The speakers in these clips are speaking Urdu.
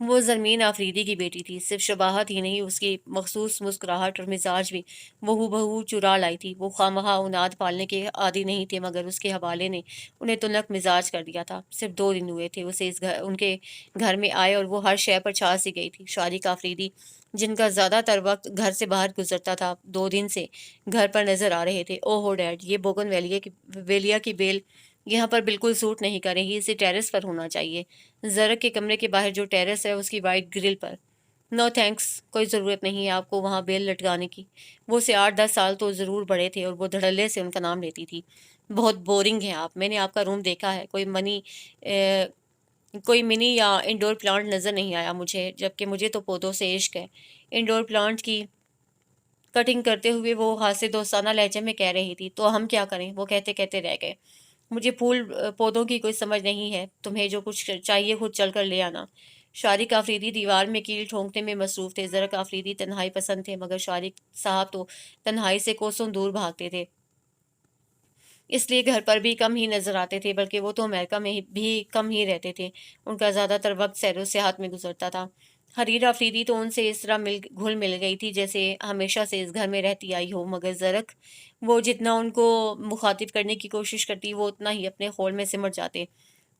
وہ زرمین آفریدی کی بیٹی تھی، صرف شباہت ہی نہیں، اس کی مخصوص مسکراہٹ اور مزاج بھی وہ بہو چرا لائی تھی۔ وہ خواہ اولاد پالنے کے عادی نہیں تھے، مگر اس کے حوالے نے انہیں تنک مزاج کر دیا تھا۔ صرف 2 دن ہوئے تھے اسے ان کے گھر میں آئے اور وہ ہر شے پر چھا سی گئی تھی۔ شارق آفریدی، جن کا زیادہ تر وقت گھر سے باہر گزرتا تھا، 2 دن سے گھر پر نظر آ رہے تھے۔ او ہو ڈیڈ، یہ بوگن ویلیا کی بیل یہاں پر بالکل سوٹ نہیں کر رہی، اسے ٹیرس پر ہونا چاہیے۔ زرق کے کمرے کے باہر جو ٹیرس ہے اس کی وائٹ گرل پر۔ نو تھینکس، کوئی ضرورت نہیں ہے آپ کو وہاں بیل لٹکانے کی۔ وہ سے 8-10 سال تو ضرور بڑے تھے اور وہ دھڑلے سے ان کا نام لیتی تھی۔ بہت بورنگ ہیں آپ، میں نے آپ کا روم دیکھا ہے، کوئی منی یا انڈور پلانٹ نظر نہیں آیا مجھے، جبکہ مجھے تو پودوں سے عشق ہے۔ انڈور پلانٹ کی کٹنگ کرتے ہوئے وہ ہاتھ سے دوستانہ لہجے میں کہہ رہی تھی، تو ہم کیا کریں؟ وہ کہتے کہتے رہ گئے۔ مجھے پھول پودوں کی کوئی سمجھ نہیں ہے، تمہیں جو کچھ چاہیے خود چل کر لے آنا۔ شارق آفریدی دیوار میں کیل ٹھونکنے میں مصروف تھے۔ زرق آفریدی تنہائی پسند تھے، مگر شارق صاحب تو تنہائی سے کوسوں دور بھاگتے تھے، اس لیے گھر پر بھی کم ہی نظر آتے تھے، بلکہ وہ تو امریکہ میں بھی کم ہی رہتے تھے۔ ان کا زیادہ تر وقت سیر و سیاحت میں گزرتا تھا۔ حریر آفریدی تو ان سے اس طرح گھل مل گئی تھی جیسے ہمیشہ سے اس گھر میں رہتی آئی ہو، مگر زرق، وہ جتنا ان کو مخاطب کرنے کی کوشش کرتی وہ اتنا ہی اپنے خول میں سمٹ جاتے۔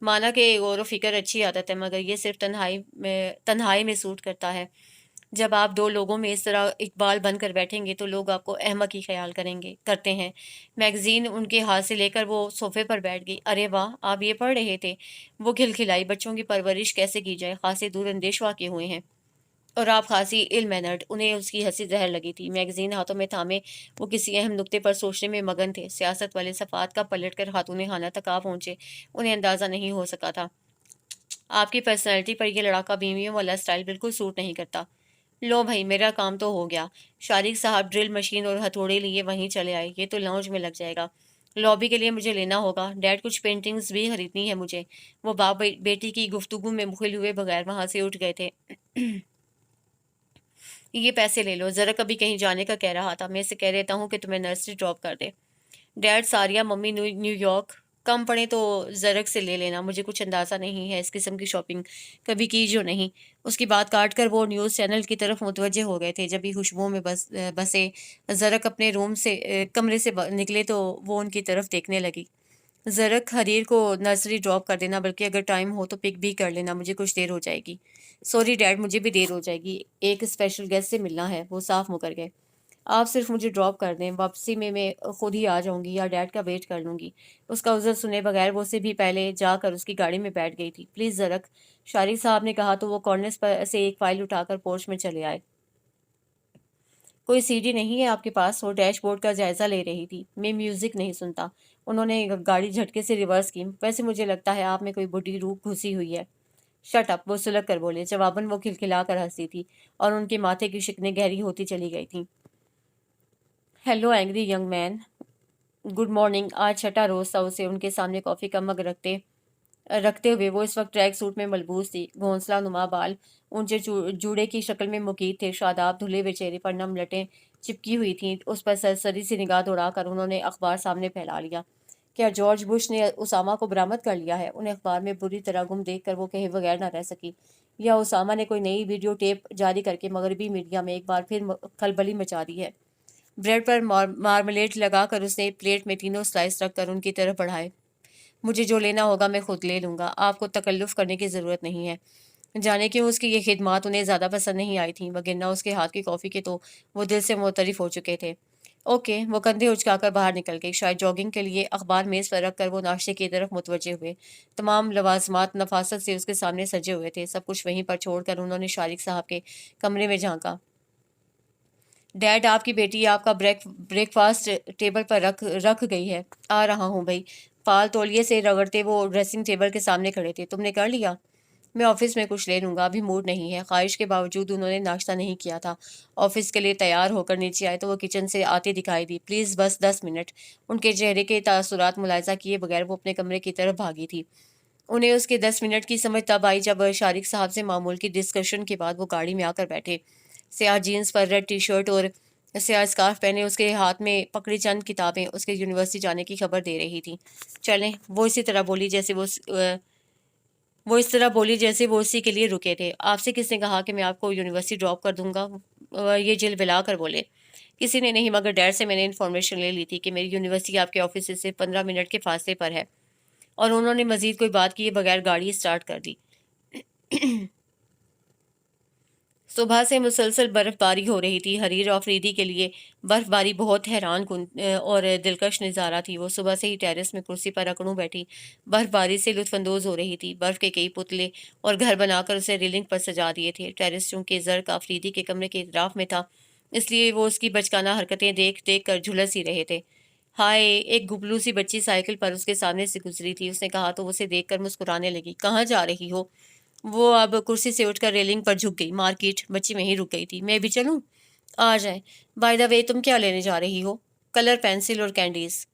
مانا کہ غور و فکر اچھی عادت ہے، مگر یہ صرف تنہائی میں سوٹ کرتا ہے۔ جب آپ 2 لوگوں میں اس طرح اقبال بن کر بیٹھیں گے تو لوگ آپ کو احمق ہی خیال کرتے ہیں۔ میگزین ان کے ہاتھ سے لے کر وہ صوفے پر بیٹھ گئی۔ ارے واہ، آپ یہ پڑھ رہے تھے؟ وہ کھلکھلائی۔ بچوں کی پرورش کیسے کی جائے، خاصے دور اندیش واقع ہوئے ہیں، اور آپ خاصی علم مینرڈ۔ انہیں اس کی ہنسی زہر لگی تھی۔ میگزین ہاتھوں میں تھامے وہ کسی اہم نکتے پر سوچنے میں مگن تھے۔ سیاست والے صفحات کا پلٹ کر خاتون خانہ تک آ پہنچے، انہیں اندازہ نہیں ہو سکا تھا۔ آپ کی پرسنالٹی پر یہ لڑاکا بیویوں والا سٹائل بالکل سوٹ نہیں کرتا۔ لو بھائی، میرا کام تو ہو گیا۔ شارق صاحب ڈرل مشین اور ہتھوڑے لیے وہیں چلے آئے۔ یہ تو لاؤنج میں لگ جائے گا، لابی کے لیے مجھے لینا ہوگا۔ ڈیڈ، کچھ پینٹنگز بھی خریدنی ہے مجھے۔ وہ باپ بیٹی کی گفتگو میں مخل ہوئے بغیر وہاں سے اٹھ گئے تھے۔ یہ پیسے لے لو، ذرا کبھی کہیں جانے کا کہہ رہا تھا، میں اسے کہہ دیتا ہوں کہ تمہیں نرسری ڈراپ کر دے۔ ڈیڈ، ساریہ ممی نیو یارک، کم پڑے تو زرک سے لے لینا، مجھے کچھ اندازہ نہیں ہے اس قسم کی شاپنگ کبھی کی جو نہیں۔ اس کی بات کاٹ کر وہ نیوز چینل کی طرف متوجہ ہو گئے تھے۔ جب ہی خوشبوؤں میں بسے زرک اپنے کمرے سے نکلے تو وہ ان کی طرف دیکھنے لگی۔ زرک، حریر کو نرسری ڈراپ کر دینا، بلکہ اگر ٹائم ہو تو پک بھی کر لینا، مجھے کچھ دیر ہو جائے گی۔ سوری ڈیڈ، مجھے بھی دیر ہو جائے گی، ایک اسپیشل گیسٹ سے ملنا ہے۔ وہ صاف مکر گئے۔ آپ صرف مجھے ڈراپ کر دیں، واپسی میں خود ہی آ جاؤں گی یا ڈیڈ کا ویٹ کر لوں گی۔ اس کا عذر سنے بغیر وہ سے بھی پہلے جا کر اس کی گاڑی میں بیٹھ گئی تھی۔ پلیز زرک، شارق صاحب نے کہا تو وہ کارنرز پر سے ایک فائل اٹھا کر پورچ میں چلے آئے۔ کوئی سی ڈی نہیں ہے آپ کے پاس؟ وہ ڈیش بورڈ کا جائزہ لے رہی تھی۔ میں میوزک نہیں سنتا۔ انہوں نے گاڑی جھٹکے سے ریورس کی۔ ویسے مجھے لگتا ہے آپ میں کوئی بڈھی روح گھسی ہوئی ہے۔ شٹ اپ، وہ سلگ کر بولے۔ جواباً وہ کھلکھلا کر ہنسی تھی اور ان کے ماتھے کی شکنیں گہری ہوتی چلی گئی تھیں۔ Hello angry young man, good morning. آج چھٹا روز تھا اسے ان کے سامنے کافی کا مگ رکھتے ہوئے۔ وہ اس وقت ٹریک سوٹ میں ملبوس تھی، گھونسلا نما بال اونچے جوڑے کی شکل میں مقید تھے، شاداب دھلے ہوئے چہرے پر نم لٹیں چپکی ہوئی تھیں۔ اس پر سرسری سی نگاہ دوڑا کر انہوں نے اخبار سامنے پھیلا لیا۔ کیا جارج بش نے اسامہ کو برآمد کر لیا ہے؟ انہیں اخبار میں بری طرح گم دیکھ کر وہ کہے بغیر نہ رہ سکی۔ یا اسامہ نے کوئی نئی ویڈیو ٹیپ جاری کر کے مغربی میڈیا میں ایک بار پھر کھلبلی مچا دی ہے؟ بریڈ پر مارملیٹ لگا کر اس نے پلیٹ میں 3 سلائس رکھ کر ان کی طرف بڑھائے۔ مجھے جو لینا ہوگا میں خود لے لوں گا، آپ کو تکلف کرنے کی ضرورت نہیں ہے۔ جانے کیوں اس کی یہ خدمات انہیں زیادہ پسند نہیں آئی تھیں، وگرنہ اس کے ہاتھ کی کافی کے تو وہ دل سے معترف ہو چکے تھے۔ اوکے، وہ کندھے اچکا کر باہر نکل گئی، شاید جاگنگ کے لیے۔ اخبار میز پر رکھ کر وہ ناشتے کی طرف متوجہ ہوئے۔ تمام لوازمات نفاست سے اس کے سامنے سجے ہوئے تھے۔ سب کچھ وہیں پر چھوڑ کر انہوں نے شارق صاحب کے کمرے میں جھانکا۔ ڈیڈ، آپ کی بیٹی آپ کا بریک فاسٹ ٹیبل پر رکھ گئی ہے۔ آ رہا ہوں بھائی۔ فال تولیے سے رگڑتے وہ ڈریسنگ ٹیبل کے سامنے کھڑے تھے۔ تم نے کر لیا؟ میں آفس میں کچھ لے لوں گا، ابھی موڈ نہیں ہے۔ خواہش کے باوجود انہوں نے ناشتہ نہیں کیا تھا۔ آفس کے لیے تیار ہو کر نیچے آئے تو وہ کچن سے آتی دکھائی دی۔ پلیز بس 10 منٹ۔ ان کے چہرے کے تاثرات ملاحظہ کیے بغیر وہ اپنے کمرے کی طرف بھاگی تھی۔ انہیں اس کے 10 منٹ کی سمجھ تب آئی جب شارق صاحب سے معمول کی ڈسکشن کے بعد وہ گاڑی میں آ کر بیٹھے۔ سیاہ جینس پر ریڈ ٹی شرٹ اور سیاہ اسکارف پہنے، اس کے ہاتھ میں پکڑی چند کتابیں اس کے یونیورسٹی جانے کی خبر دے رہی تھیں۔ چلیں، وہ اسی طرح بولی جیسے وہ وہ اس طرح بولی جیسے وہ اسی کے لیے رکے تھے۔ آپ سے کس نے کہا کہ میں آپ کو یونیورسٹی ڈراپ کر دوں گا؟ یہ جل بلا کر بولے۔ کسی نے نہیں، مگر ڈیڈ سے میں نے انفارمیشن لے لی تھی کہ میری یونیورسٹی آپ کے آفس سے صرف 15 منٹ کے فاصلے پر ہے، اور انہوں نے مزید کوئی بات کیے بغیر گاڑی اسٹارٹ کر دی۔ صبح سے مسلسل برف باری ہو رہی تھی۔ حریر اور آفریدی کے لیے برف باری بہت حیران کن اور دلکش نظارہ تھی۔ وہ صبح سے ہی ٹیرس میں کرسی پر اکڑوں بیٹھی برف باری سے لطف اندوز ہو رہی تھی۔ برف کے کئی پتلے اور گھر بنا کر اسے ریلنگ پر سجا دیے تھے۔ ٹیرس چونکہ زرق آفریدی کے کمرے کے اطراف میں تھا، اس لیے وہ اس کی بچکانہ حرکتیں دیکھ دیکھ کر جھلس ہی رہے تھے۔ ہائے، ایک گبلو سی بچی سائیکل پر اس کے سامنے سے گزری تھی۔ اس نے کہا تو اسے دیکھ کر مسکرانے لگی۔ کہاں جا رہی ہو؟ وہ اب کرسی سے اٹھ کر ریلنگ پر جھک گئی۔ مارکیٹ، بچی وہیں رک گئی تھی۔ میں بھی چلوں؟ آ جائیں۔ بائی دا وے، تم کیا لینے جا رہی ہو؟ کلر پینسل اور کینڈیز۔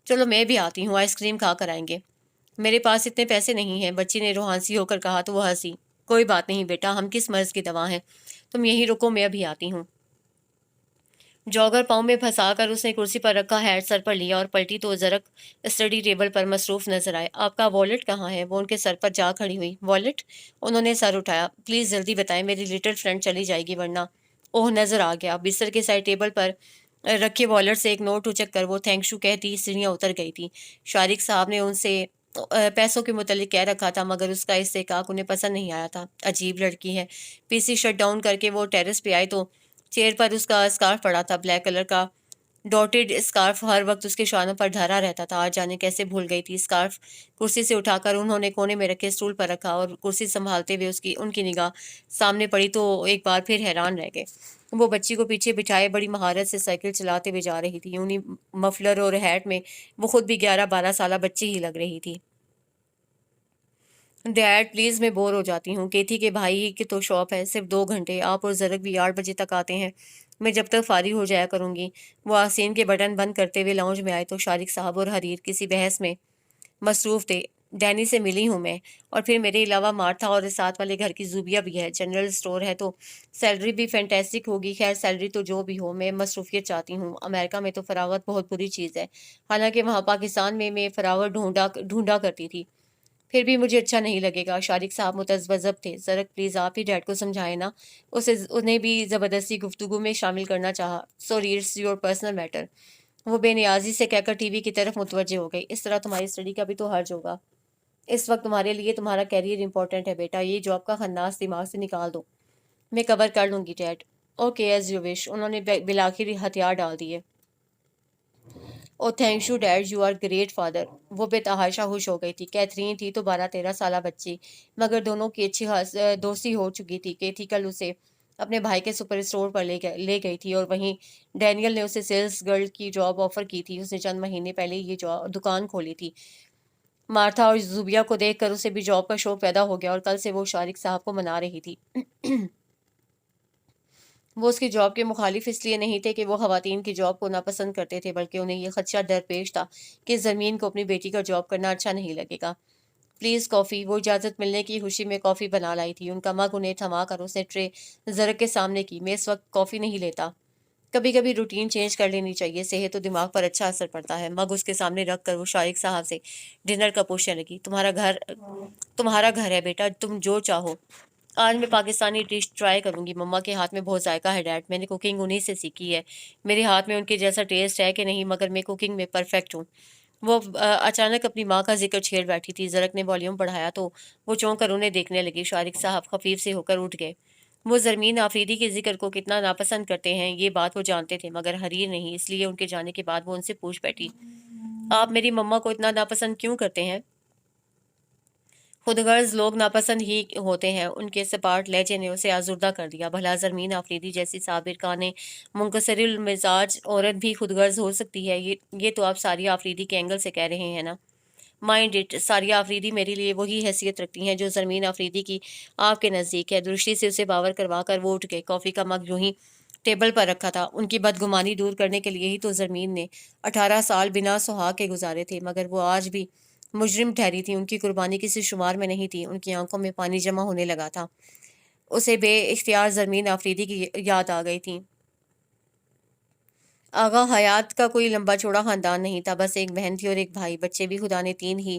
چلو میں بھی آتی ہوں، آئس کریم کھا کر آئیں گے۔ میرے پاس اتنے پیسے نہیں ہیں، بچی نے روحانسی ہو کر کہا تو وہ ہنسی۔ کوئی بات نہیں بیٹا، ہم کس مرض کی دوا ہیں، تم یہیں رکو، میں ابھی آتی ہوں۔ جوگر پاؤں میں پھنسا کر اس نے کرسی پر رکھا ہیٹ سر پر لیا اور پلٹی تو زرق اسٹڈی ٹیبل پر مصروف نظر آئے۔ آپ کا والٹ کہاں ہے؟ وہ ان کے سر پر جا کھڑی ہوئی۔ والٹ؟ انہوں نے سر اٹھایا۔ پلیز جلدی بتائیں، میری لٹل فرینڈ چلی جائے گی ورنہ۔ اوہ، نظر آ گیا۔ بستر کے سائڈ ٹیبل پر رکھے والٹ سے ایک نوٹ اچک کر وہ تھینک یو کہتی سیڑھیاں اتر گئی تھی۔ شارق صاحب نے ان سے پیسوں کے متعلق کہہ رکھا تھا، مگر اس کا استحقاق انہیں پسند نہیں آیا تھا۔ عجیب لڑکی ہے۔ پی سی شٹ ڈاؤن کر کے وہ ٹیرس پہ آئے تو چیئر پر اس کا اسکارف پڑا تھا، بلیک کلر کا ڈاٹڈ اسکارف ہر وقت اس کے شانوں پر دھرا رہتا تھا۔ آج جانے کیسے بھول گئی تھی اسکارف۔ کرسی سے اٹھا کر انہوں نے کونے میں رکھے اسٹول پر رکھا اور کرسی سنبھالتے ہوئے ان کی نگاہ سامنے پڑی تو ایک بار پھر حیران رہ گئے۔ وہ بچی کو پیچھے بٹھائے بڑی مہارت سے سائیکل چلاتے ہوئے جا رہی تھی۔ انہی مفلر اور ہیٹ میں وہ خود بھی 11-12 سالہ بچی ہی لگ رہی تھی۔ ڈیڈ پلیز، میں بور ہو جاتی ہوں۔ کیتھی کے بھائی کی تو شاپ ہے، صرف 2 گھنٹے۔ آپ اور زرق بھی 8 بجے تک آتے ہیں، میں جب تک فارغ ہو جایا کروں گی۔ وہ آسین کے بٹن بند کرتے ہوئے لاؤنج میں آئے تو شارق صاحب اور حریر کسی بحث میں مصروف تھے۔ ڈینی سے ملی ہوں میں، اور پھر میرے علاوہ مارتھا اور ساتھ والے گھر کی زوبیا بھی ہے۔ جنرل اسٹور ہے تو سیلری بھی فینٹیسٹک ہوگی۔ خیر سیلری تو جو بھی ہو، میں مصروفیت چاہتی ہوں۔ امریکہ میں تو فراغت بہت بری چیز ہے، حالانکہ وہاں پاکستان میں فراغت ڈھونڈا کرتی تھی، پھر بھی مجھے اچھا نہیں لگے گا۔ شارق صاحب متذبذب تھے۔ زرق پلیز آپ ہی ڈیڈ کو سمجھائیں نا۔ انہیں بھی زبردستی گفتگو میں شامل کرنا چاہا۔ Sorry, it's your personal matter, وہ بے نیازی سے کہہ کر ٹی وی کی طرف متوجہ ہو گئی۔ اس طرح تمہاری اسٹڈی کا بھی تو حرج ہوگا۔ اس وقت تمہارے لیے تمہارا کیریئر امپورٹنٹ ہے بیٹا، یہ جاب کا خناس دماغ سے نکال دو۔ میں کور کر لوں گی dad. Okay, as you wish. انہوں نے بالآخر ہتھیار ڈال دیے۔ Oh thank you dad, you are great father. وہ بے تحاشا خوش ہو گئی تھی۔ کیتھرین تھی تو 12-13 سالہ بچی، مگر دونوں کی اچھی دوستی ہو چکی تھی۔ کیتھی کل اسے اپنے بھائی کے سپر اسٹور پر لے گئی تھی، اور وہیں ڈینیل نے اسے سیلز گرل کی جاب آفر کی تھی۔ اس نے چند مہینے پہلے یہ دکان کھولی تھی۔ مارتھا اور زوبیا کو دیکھ کر اسے بھی جاب کا شوق پیدا ہو گیا، اور کل سے وہ شارق صاحب کو منا رہی تھی۔ وہ اس کی جاب کے مخالف اس لیے نہیں تھے کہ وہ خواتین کی جاب کو ناپسند کرتے تھے، بلکہ انہیں یہ خدشہ درپیش تھا کہ زمین کو اپنی بیٹی کا جاب کرنا اچھا نہیں لگے گا۔ پلیز کافی۔ وہ اجازت ملنے کی خوشی میں کافی بنا لائی تھی۔ ان کا مگ انہیں تھما کر اس نے ٹرے زرق کے سامنے کی۔ میں اس وقت کافی نہیں لیتا، کبھی کبھی روٹین چینج کر لینی چاہیے، صحت و دماغ پر اچھا اثر پڑتا ہے۔ مگ اس کے سامنے رکھ کر وہ شارق صاحب سے ڈنر کا پوچھنے لگی۔ تمہارا گھر ہے بیٹا، تم جو چاہو۔ آج میں پاکستانی ڈش ٹرائی کروں گی، مما کے ہاتھ میں بہت ذائقہ ہے ڈیڈ، میں نے کوکنگ انہی سے سیکھی ہے۔ میرے ہاتھ میں ان کے جیسا ٹیسٹ ہے کہ نہیں، مگر میں کوکنگ میں پرفیکٹ ہوں۔ وہ اچانک اپنی ماں کا ذکر چھیڑ بیٹھی تھی۔ زرق نے والیوم بڑھایا تو وہ چونک کر انہیں دیکھنے لگی۔ شارق صاحب خفیف سے ہو کر اٹھ گئے۔ وہ زرمین آفریدی کے ذکر کو کتنا ناپسند کرتے ہیں یہ بات وہ جانتے تھے، مگر حریر نہیں، اس لیے ان کے جانے کے بعد وہ ان سے پوچھ بیٹھی، آپ میری مما کو اتنا ناپسند کیوں کرتے ہیں؟ خود غرض لوگ ناپسند ہی ہوتے ہیں۔ ان کے سپاٹ لہجے نے اسے آزردہ کر دیا۔ بھلا زرمین آفریدی جیسی صابر کانِ منکسر المزاج عورت بھی خود غرض ہو سکتی ہے؟ یہ تو آپ ساریہ آفریدی کے اینگل سے کہہ رہے ہیں نا؟ مائنڈ اٹ، ساریہ آفریدی میرے لیے وہی حیثیت رکھتی ہیں جو زرمین آفریدی کی آپ کے نزدیک ہے۔ درشتی سے اسے باور کروا کر وہ اٹھ گئے۔ کافی کا مگ یوں ہی ٹیبل پر رکھا تھا۔ ان کی بدگمانی دور کرنے کے لیے ہی تو زرمین نے 18 سال بنا سہاگ کے گزارے تھے، مگر وہ آج بھی مجرم ٹھہری تھی۔ ان کی قربانی کسی شمار میں نہیں تھی۔ ان کی آنکھوں میں پانی جمع ہونے لگا تھا۔ اسے بے اختیار زرمین آفریدی کی یاد آ گئی تھی۔ آغا حیات کا کوئی لمبا چوڑا خاندان نہیں تھا، بس ایک بہن تھی اور ایک بھائی، بچے بھی خدا نے 3 ہی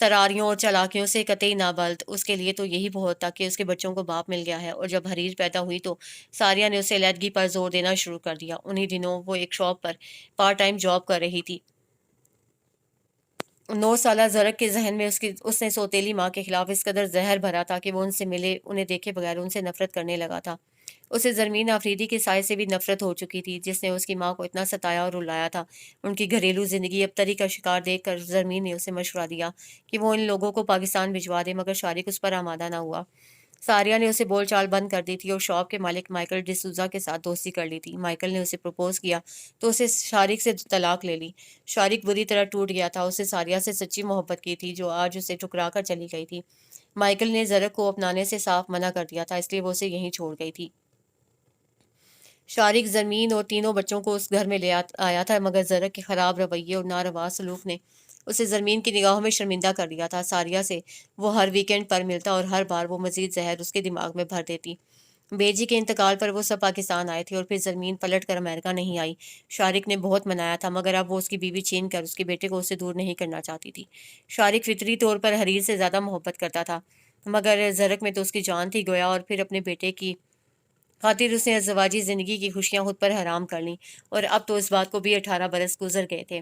تراریوں اور چالاکیوں سے قطعی نابلد، اس کے لیے تو یہی بہت تھا کہ اس کے بچوں کو باپ مل گیا ہے۔ اور جب حریر پیدا ہوئی تو ساریہ نے اسے علیحدگی پر زور دینا شروع کر دیا۔ انہی دنوں وہ ایک شاپ پر پارٹ ٹائم جاب کر رہی تھی۔ 9 سالہ زرک کے ذہن میں اس نے سوتیلی ماں کے خلاف اس قدر زہر بھرا تھا کہ وہ ان سے ملے انہیں دیکھے بغیر ان سے نفرت کرنے لگا تھا۔ اسے زرمین آفریدی کے سائے سے بھی نفرت ہو چکی تھی، جس نے اس کی ماں کو اتنا ستایا اور رلایا تھا۔ ان کی گھریلو زندگی ابتری کا شکار دیکھ کر زرمین نے اسے مشورہ دیا کہ وہ ان لوگوں کو پاکستان بھجوا دے، مگر شارق اس پر آمادہ نہ ہوا۔ ساریہ نے اسے بول چال بند کر دی تھی اور شاپ کے مالک مائیکل ڈسوزا کے ساتھ دوستی کر لی تھی۔ مائیکل نے اسے پروپوز کیا تو اسے شارق سے طلاق لے لی۔ شارق بری طرح ٹوٹ گیا تھا، اسے ساریہ سے سچی محبت کی تھی جو آج اسے ٹھکرا کر چلی گئی تھی۔ مائیکل نے زرق کو اپنانے سے صاف منع کر دیا تھا، اس لیے وہ اسے یہیں چھوڑ گئی تھی۔ شارق زرمین اور تینوں بچوں کو اس گھر میں لے آیا تھا، مگر زرق کے خراب رویے اور ناروا سلوک نے اسے زرمین کی نگاہوں میں شرمندہ کر دیا تھا۔ ساریہ سے وہ ہر ویکینڈ پر ملتا اور ہر بار وہ مزید زہر اس کے دماغ میں بھر دیتی۔ بیجی کے انتقال پر وہ سب پاکستان آئے تھے اور پھر زرمین پلٹ کر امریکہ نہیں آئی۔ شارق نے بہت منایا تھا، مگر اب وہ اس کی بیوی چھین کر اس کے بیٹے کو اس سے دور نہیں کرنا چاہتی تھی۔ شارق فطری طور پر حریر سے زیادہ محبت کرتا تھا، مگر زرق میں تو اس کی جان تھی گویا، اور پھر اپنے بیٹے کی خاطر اس نے ازدواجی زندگی کی خوشیاں خود پر حرام کر لیں، اور اب تو اس بات کو بھی 18 برس گزر گئے تھے۔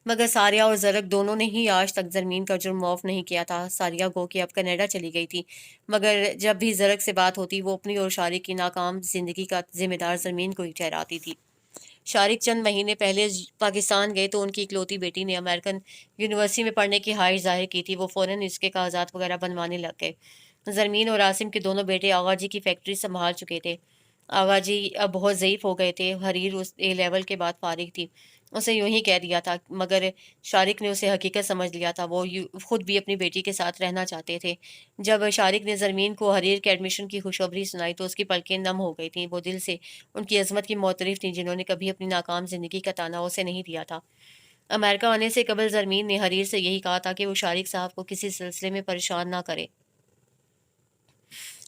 مگر ساریہ اور زرق دونوں نے ہی آج تک زرمین کا جرم معاف نہیں کیا تھا۔ ساریہ گو کہ اب کینیڈا چلی گئی تھی، مگر جب بھی زرق سے بات ہوتی وہ اپنی اور شارق کی ناکام زندگی کا ذمہ دار زرمین کو ہی ٹھہراتی تھی۔ شارق چند مہینے پہلے پاکستان گئے تو ان کی اکلوتی بیٹی نے امریکن یونیورسٹی میں پڑھنے کی خواہش ظاہر کی تھی۔ وہ فوراً اس کے کاغذات وغیرہ بنوانے لگ گئے۔ زرمین اور عاصم کے دونوں بیٹے آغا جی کی فیکٹری سنبھال چکے تھے۔ آغا جی اب بہت ضعیف ہو گئے تھے۔ حریر اس اے لیول کے بعد فارغ تھی، اسے یوں ہی کہہ دیا تھا، مگر شارق نے اسے حقیقت سمجھ لیا تھا۔ وہ خود بھی اپنی بیٹی کے ساتھ رہنا چاہتے تھے۔ جب شارق نے زرمین کو حریر کے ایڈمیشن کی خوشخبری سنائی تو اس کی پلکیں نم ہو گئی تھیں۔ وہ دل سے ان کی عظمت کی معترف تھیں جنہوں نے کبھی اپنی ناکام زندگی کا تانا اسے نہیں دیا تھا۔ امریکہ آنے سے قبل زرمین نے حریر سے یہی کہا تھا کہ وہ شارق صاحب کو کسی سلسلے میں پریشان نہ کرے۔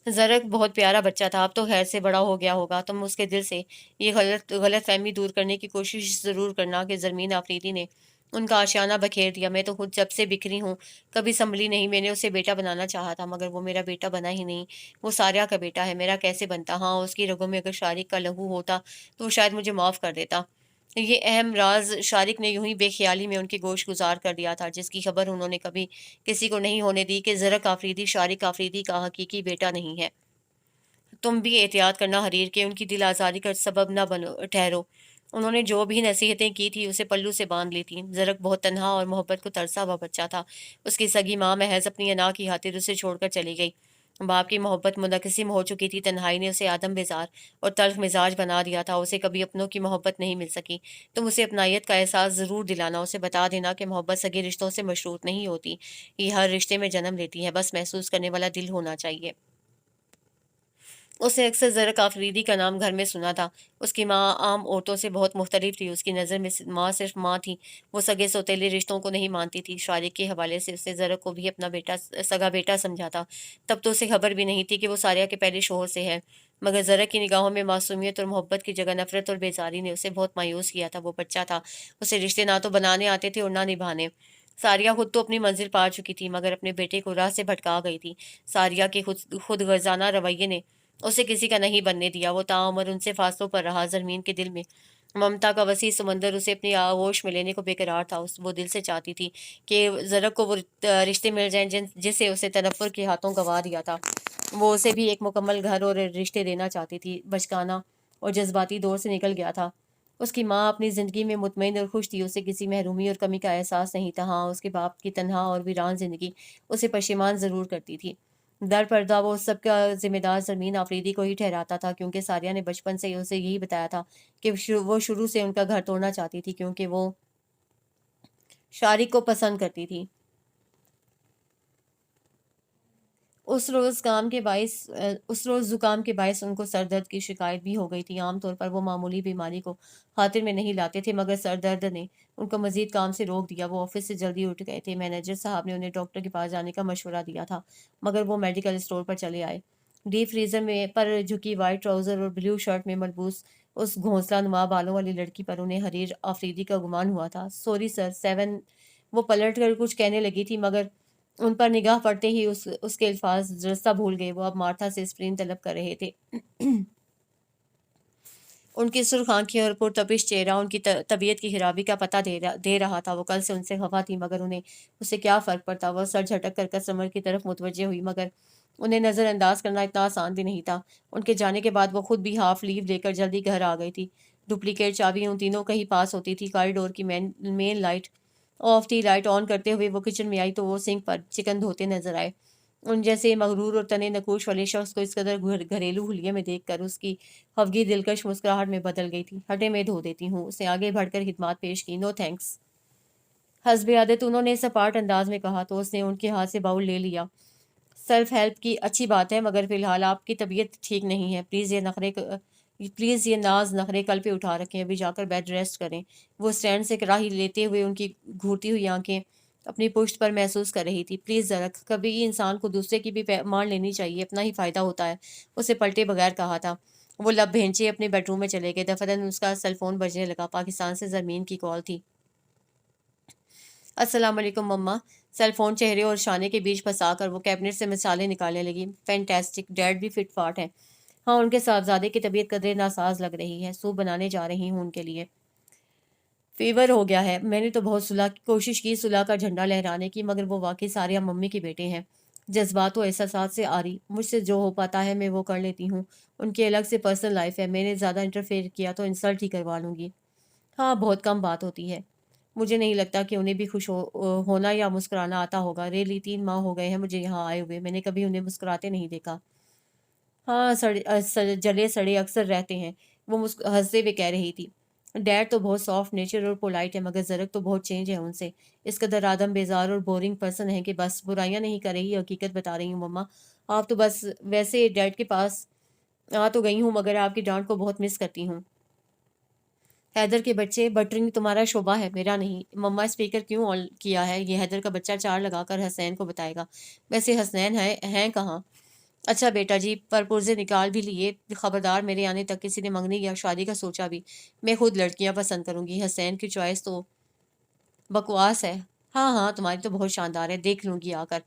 زرق بہت پیارا بچہ تھا، اب تو خیر سے بڑا ہو گیا ہوگا۔ تم اس کے دل سے یہ غلط فہمی دور کرنے کی کوشش ضرور کرنا کہ زرمین آفریدی نے ان کا آشیانہ بکھیر دیا۔ میں تو خود جب سے بکھری ہوں کبھی سنبھلی نہیں۔ میں نے اسے بیٹا بنانا چاہا تھا، مگر وہ میرا بیٹا بنا ہی نہیں۔ وہ ساریہ کا بیٹا ہے، میرا کیسے بنتا؟ ہاں، اس کی رگوں میں اگر شارق کا لہو ہوتا تو وہ شاید مجھے معاف کر دیتا۔ یہ اہم راز شارق نے یوں ہی بے خیالی میں ان کی گوش گزار کر دیا تھا، جس کی خبر انہوں نے کبھی کسی کو نہیں ہونے دی کہ زرق آفریدی شارق آفریدی کا حقیقی بیٹا نہیں ہے۔ تم بھی احتیاط کرنا حریر کے ان کی دل آزاری کا سبب نہ ٹھہرو۔ انہوں نے جو بھی نصیحتیں کی تھی اسے پلو سے باندھ لی تھی۔ زرق بہت تنہا اور محبت کو ترسا ہوا بچہ تھا۔ اس کی سگی ماں محض اپنی انا کی خاطر اسے چھوڑ کر چلی گئی۔ باپ کی محبت منقسم ہو چکی تھی۔ تنہائی نے اسے آدم بیزار اور تلخ مزاج بنا دیا تھا۔ اسے کبھی اپنوں کی محبت نہیں مل سکی۔ تم اسے اپنائیت کا احساس ضرور دلانا، اسے بتا دینا کہ محبت سگے رشتوں سے مشروط نہیں ہوتی، یہ ہر رشتے میں جنم لیتی ہے، بس محسوس کرنے والا دل ہونا چاہیے۔ اس نے اکثر زرق آفریدی کا نام گھر میں سنا تھا۔ اس کی ماں عام عورتوں سے بہت مختلف تھی۔ اس کی نظر میں ماں صرف ماں تھی، وہ سگے سوتیلے رشتوں کو نہیں مانتی تھی۔ شارق کے حوالے سے اس نے زرق کو بھی اپنا سگا بیٹا سمجھا تھا۔ تب تو اسے خبر بھی نہیں تھی کہ وہ ساریہ کے پہلے شوہر سے ہے، مگر زرق کی نگاہوں میں معصومیت اور محبت کی جگہ نفرت اور بیزاری نے اسے بہت مایوس کیا تھا۔ وہ بچہ تھا، اسے رشتے نہ تو بنانے آتے تھے اور نہ نبھانے۔ ساریہ خود تو اپنی منزل پا چکی تھی، مگر اپنے بیٹے کو راہ سے بھٹکا گئی تھی۔ ساریہ کے خود غرضانہ رویے نے اسے کسی کا نہیں بننے دیا۔ وہ تاعمر ان سے فاصلوں پر رہا۔ زرمین کے دل میں ممتا کا وسیع سمندر اسے اپنی آغوش میں لینے کو بے قرار تھا۔ وہ دل سے چاہتی تھی کہ زرق کو وہ رشتے مل جائیں جسے اسے تنفر کے ہاتھوں گنوا دیا تھا۔ وہ اسے بھی ایک مکمل گھر اور رشتے دینا چاہتی تھی۔ بچکانا اور جذباتی دور سے نکل گیا تھا۔ اس کی ماں اپنی زندگی میں مطمئن اور خوش تھی، اسے کسی محرومی اور کمی کا احساس نہیں تھا۔ ہاں، اس کے باپ کی تنہا اور ویران زندگی اسے پشیمان ضرور کرتی تھی۔ در پردہ وہ سب کا ذمہ دار زرمین آفریدی کو ہی ٹھہراتا تھا، کیونکہ ساریہ نے بچپن سے اسے یہی بتایا تھا کہ وہ شروع سے ان کا گھر توڑنا چاہتی تھی، کیونکہ وہ شارق کو پسند کرتی تھی۔ اس روز زکام کے باعث ان کو سر درد کی شکایت بھی ہو گئی تھی۔ عام طور پر وہ معمولی بیماری کو خاطر میں نہیں لاتے تھے، مگر سر درد نے ان کو مزید کام سے روک دیا۔ وہ آفس سے جلدی اٹھ گئے تھے۔ مینیجر صاحب نے انہیں ڈاکٹر کے پاس جانے کا مشورہ دیا تھا، مگر وہ میڈیکل اسٹور پر چلے آئے۔ ڈیپ فریزر میں پر جھکی وائٹ ٹراؤزر اور بلیو شرٹ میں ملبوس اس گھونسلہ نما بالوں والی لڑکی پر انہیں حریر آفریدی کا گمان ہوا تھا۔ سوری سر، وہ پلٹ کر کچھ کہنے لگی تھی مگر ان پر نگاہ پڑتے ہی اس کے الفاظ رستہ بھول گئے۔ وہ اب مارتھا سے اسپرین طلب کر رہے تھے۔ ان کی سرخ آنکھیں اور پرتپش چہرہ ان کی طبیعت کی خرابی کا پتہ دے رہا تھا۔ وہ کل سے ان سے خفا تھی مگر انہیں اس سے کیا فرق پڑتا۔ وہ سر جھٹک کر کسٹمر کی طرف متوجہ ہوئی مگر انہیں نظر انداز کرنا اتنا آسان بھی نہیں تھا۔ ان کے جانے کے بعد وہ خود بھی ہاف لیو لے کر جلدی گھر آ گئی تھی۔ ڈپلیکیٹ چابی ان تینوں کا ہی پاس ہوتی تھی۔ کاریڈور کی مین لائٹ آف تھی۔ لائٹ آن کرتے ہوئے وہ کچن میں آئی تو وہ سنک پر چکن دھوتے نظر آئے۔ ان جیسے مغرور اور تنے نکوش والے شخص کو اس قدر گھریلو حلیے میں دیکھ کر اس کی خفگی دلکش مسکراہٹ میں بدل گئی تھی۔ ہٹے میں دھو دیتی ہوں۔ اس نے آگے بڑھ کر خدمات پیش کی۔ نو تھینکس، حسب عادت انہوں نے سپاٹ انداز میں کہا تو اس نے ان کے ہاتھ سے باؤل لے لیا۔ سیلف ہیلپ کی اچھی بات ہے مگر فی الحال آپ کی طبیعت ٹھیک نہیں ہے۔ پلیز یہ ناز نخرے کل پہ اٹھا رکھیں، ابھی جا کر بیڈ ریسٹ کریں۔ وہ سٹینڈ سے کراہی لیتے ہوئے ان کی گھورتی ہوئی آنکھیں اپنی پشت پر محسوس کر رہی تھی۔ پلیز ذرا کبھی انسان کو دوسرے کی بھی مان لینی چاہیے، اپنا ہی فائدہ ہوتا ہے، اسے پلٹے بغیر کہا تھا۔ وہ لب بھینچے اپنے بیڈ روم میں چلے گئے۔ دفتراً اس کا سیل فون بجنے لگا۔ پاکستان سے زرمین کی کال تھی۔ السلام علیکم مما۔ سیل فون چہرے اور شانے کے بیچ پھنسا کر وہ کیبنٹ سے مسالے نکالنے لگی۔ فینٹاسٹک، ڈیڈ بھی فٹ فاٹ ہے۔ ہاں، ان کے صاحبزادے کی طبیعت قدرے ناساز لگ رہی ہے۔ سوپ بنانے جا رہی ہوں ان کے لیے۔ فیور ہو گیا ہے۔ میں نے تو بہت کوشش کی صلح کا جھنڈا لہرانے کی مگر وہ واقعی سارے اب ممی کے بیٹے ہیں۔ جذبات و احساسات سے آری، مجھ سے جو ہو پاتا ہے میں وہ کر لیتی ہوں۔ ان کی الگ سے پرسنل لائف ہے، میں نے زیادہ انٹرفیئر کیا تو انسلٹ ہی کروا لوں گی۔ ہاں، بہت کم بات ہوتی ہے۔ مجھے نہیں لگتا کہ انہیں بھی خوش ہونا یا مسکرانا آتا ہوگا۔ ریلی 3 ماہ ہو گئے ہیں مجھے یہاں آئے ہوئے، میں نے کبھی انہیں مسکراتے نہیں دیکھا۔ ہاں، جلے سڑے اکثر رہتے ہیں، وہ ہنستے ہوئے کہہ رہی تھی۔ ڈیڈ تو بہت سافٹ نیچر اور پولائٹ ہے مگر زرک تو بہت چینج ہے ان سے۔ اس قدر آدم بیزار اور بورنگ پرسن ہے کہ بس برائیاں نہیں کر رہی، حقیقت بتا رہی ہوں مما۔ آپ تو بس ویسے ڈیڈ کے پاس آ تو گئی ہوں مگر آپ کی ڈانٹ کو بہت مس کرتی ہوں۔ حیدر کے بچے، بٹرنگ تمہارا شعبہ ہے میرا نہیں۔ مما اسپیکر کیوں آن کیا ہے؟ یہ حیدر کا بچہ چار لگا کر حسین کو بتائے گا۔ ویسے حسنین ہیں کہاں؟ اچھا بیٹا جی، پرپوزے نکال بھی لیے؟ خبردار میرے آنے تک کسی نے منگنی یا شادی کا سوچا بھی۔ میں خود لڑکیاں پسند کروں گی۔ حسین کی چوائس تو بکواس ہے۔ ہاں ہاں، تمہاری تو بہت شاندار ہے، دیکھ لوں گی آ کر۔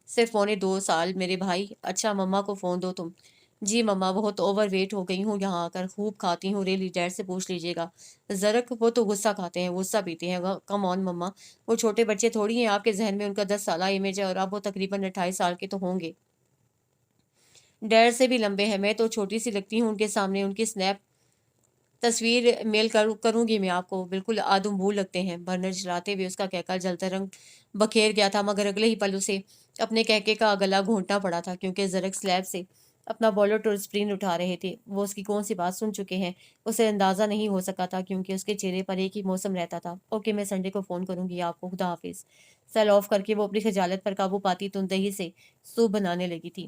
صرف 1.25 سال میرے بھائی۔ اچھا مما کو فون دو تم۔ جی مما، بہت اوور ویٹ ہو گئی ہوں یہاں آ کر، خوب کھاتی ہوں، ریلی ڈیڈ سے پوچھ لیجیے گا۔ زرک، وہ تو غصہ کھاتے ہیں، غصہ پیتے ہیں۔ کم آن مما، وہ چھوٹے بچے تھوڑی ہیں، آپ کے ذہن میں ان کا 10 سالہ امیج ہے اور اب وہ تقریباً 28 سال کے تو ہوں گے۔ ڈیڈ سے بھی لمبے ہیں، میں تو چھوٹی سی لگتی ہوں ان کے سامنے۔ ان کی سنیپ تصویر میل کروں گی میں آپ کو، بالکل آدم بھول لگتے ہیں۔ برنر جلاتے ہوئے اس کا کہکا جلتا رنگ بکھیر گیا تھا مگر اگلے ہی پل اسے اپنے کہکے کا گلا گھونٹنا پڑا تھا کیونکہ زرک سلیب سے اپنا بالٹ اور اسپرین اٹھا رہے تھے۔ وہ اس کی کون سی بات سن چکے ہیں اسے اندازہ نہیں ہو سکا تھا کیونکہ اس کے چہرے پر ایک ہی موسم رہتا تھا۔ اوکے، میں سنڈے کو فون کروں گی آپ کو، خدا حافظ۔ سیل آف کر کے وہ اپنی خجالت پر قابو پاتی تندہی سے سوپ بنانے لگی تھی،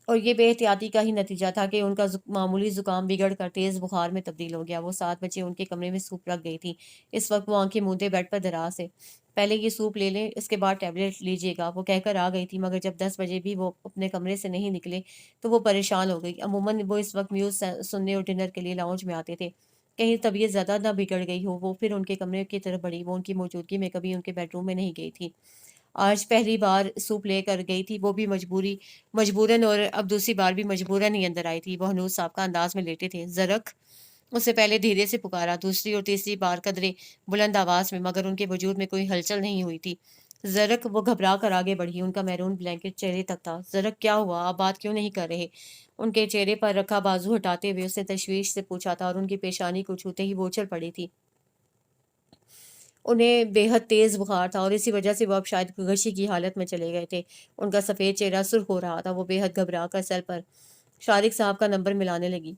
اور یہ بے احتیاطی کا ہی نتیجہ تھا کہ ان کا معمولی زکام بگڑ کر تیز بخار میں تبدیل ہو گیا۔ وہ 7 بجے ان کے کمرے میں سوپ رکھ گئی تھی۔ اس وقت وہ آنکھیں موندے بیڈ پر دراز ہے۔ پہلے یہ سوپ لے لیں، اس کے بعد ٹیبلٹ لیجیے گا، وہ کہہ کر آ گئی تھی مگر جب 10 بجے بھی وہ اپنے کمرے سے نہیں نکلے تو وہ پریشان ہو گئی۔ عموماً وہ اس وقت میوز سننے اور ڈنر کے لیے لاؤنج میں آتے تھے۔ کہیں طبیعت زیادہ نہ بگڑ گئی ہو۔ وہ پھر ان کے کمرے کی طرف بڑھی۔ وہ ان کی موجودگی میں کبھی ان کے بیڈ روم میں نہیں گئی تھی، آج پہلی بار سوپ لے کر گئی تھی، وہ بھی مجبوراً، اور اب دوسری بار بھی مجبوراً ہی اندر آئی تھی۔ وہ ہنوز صاحب کا انداز میں لیٹے تھے۔ زرک، اس سے پہلے دھیرے سے پکارا، دوسری اور تیسری بار قدرے بلند آواز میں، مگر ان کے وجود میں کوئی ہلچل نہیں ہوئی تھی۔ زرک، وہ گھبرا کر آگے بڑھی، ان کا میرون بلینکٹ چہرے تک تھا۔ زرک، کیا ہوا؟ آپ بات کیوں نہیں کر رہے؟ ان کے چہرے پر رکھا بازو ہٹاتے ہوئے اس نے تشویش سے پوچھا تھا اور ان کی پیشانی کو چھوتے ہی وہ اچھل پڑی تھی۔ انہیں بے حد تیز بخار تھا اور اسی وجہ سے وہ اب شاید غشی کی حالت میں چلے گئے تھے۔ ان کا سفید چہرہ سرخ ہو رہا تھا۔ وہ بے حد گھبرا کر سیل پر شارق صاحب کا نمبر ملانے لگی۔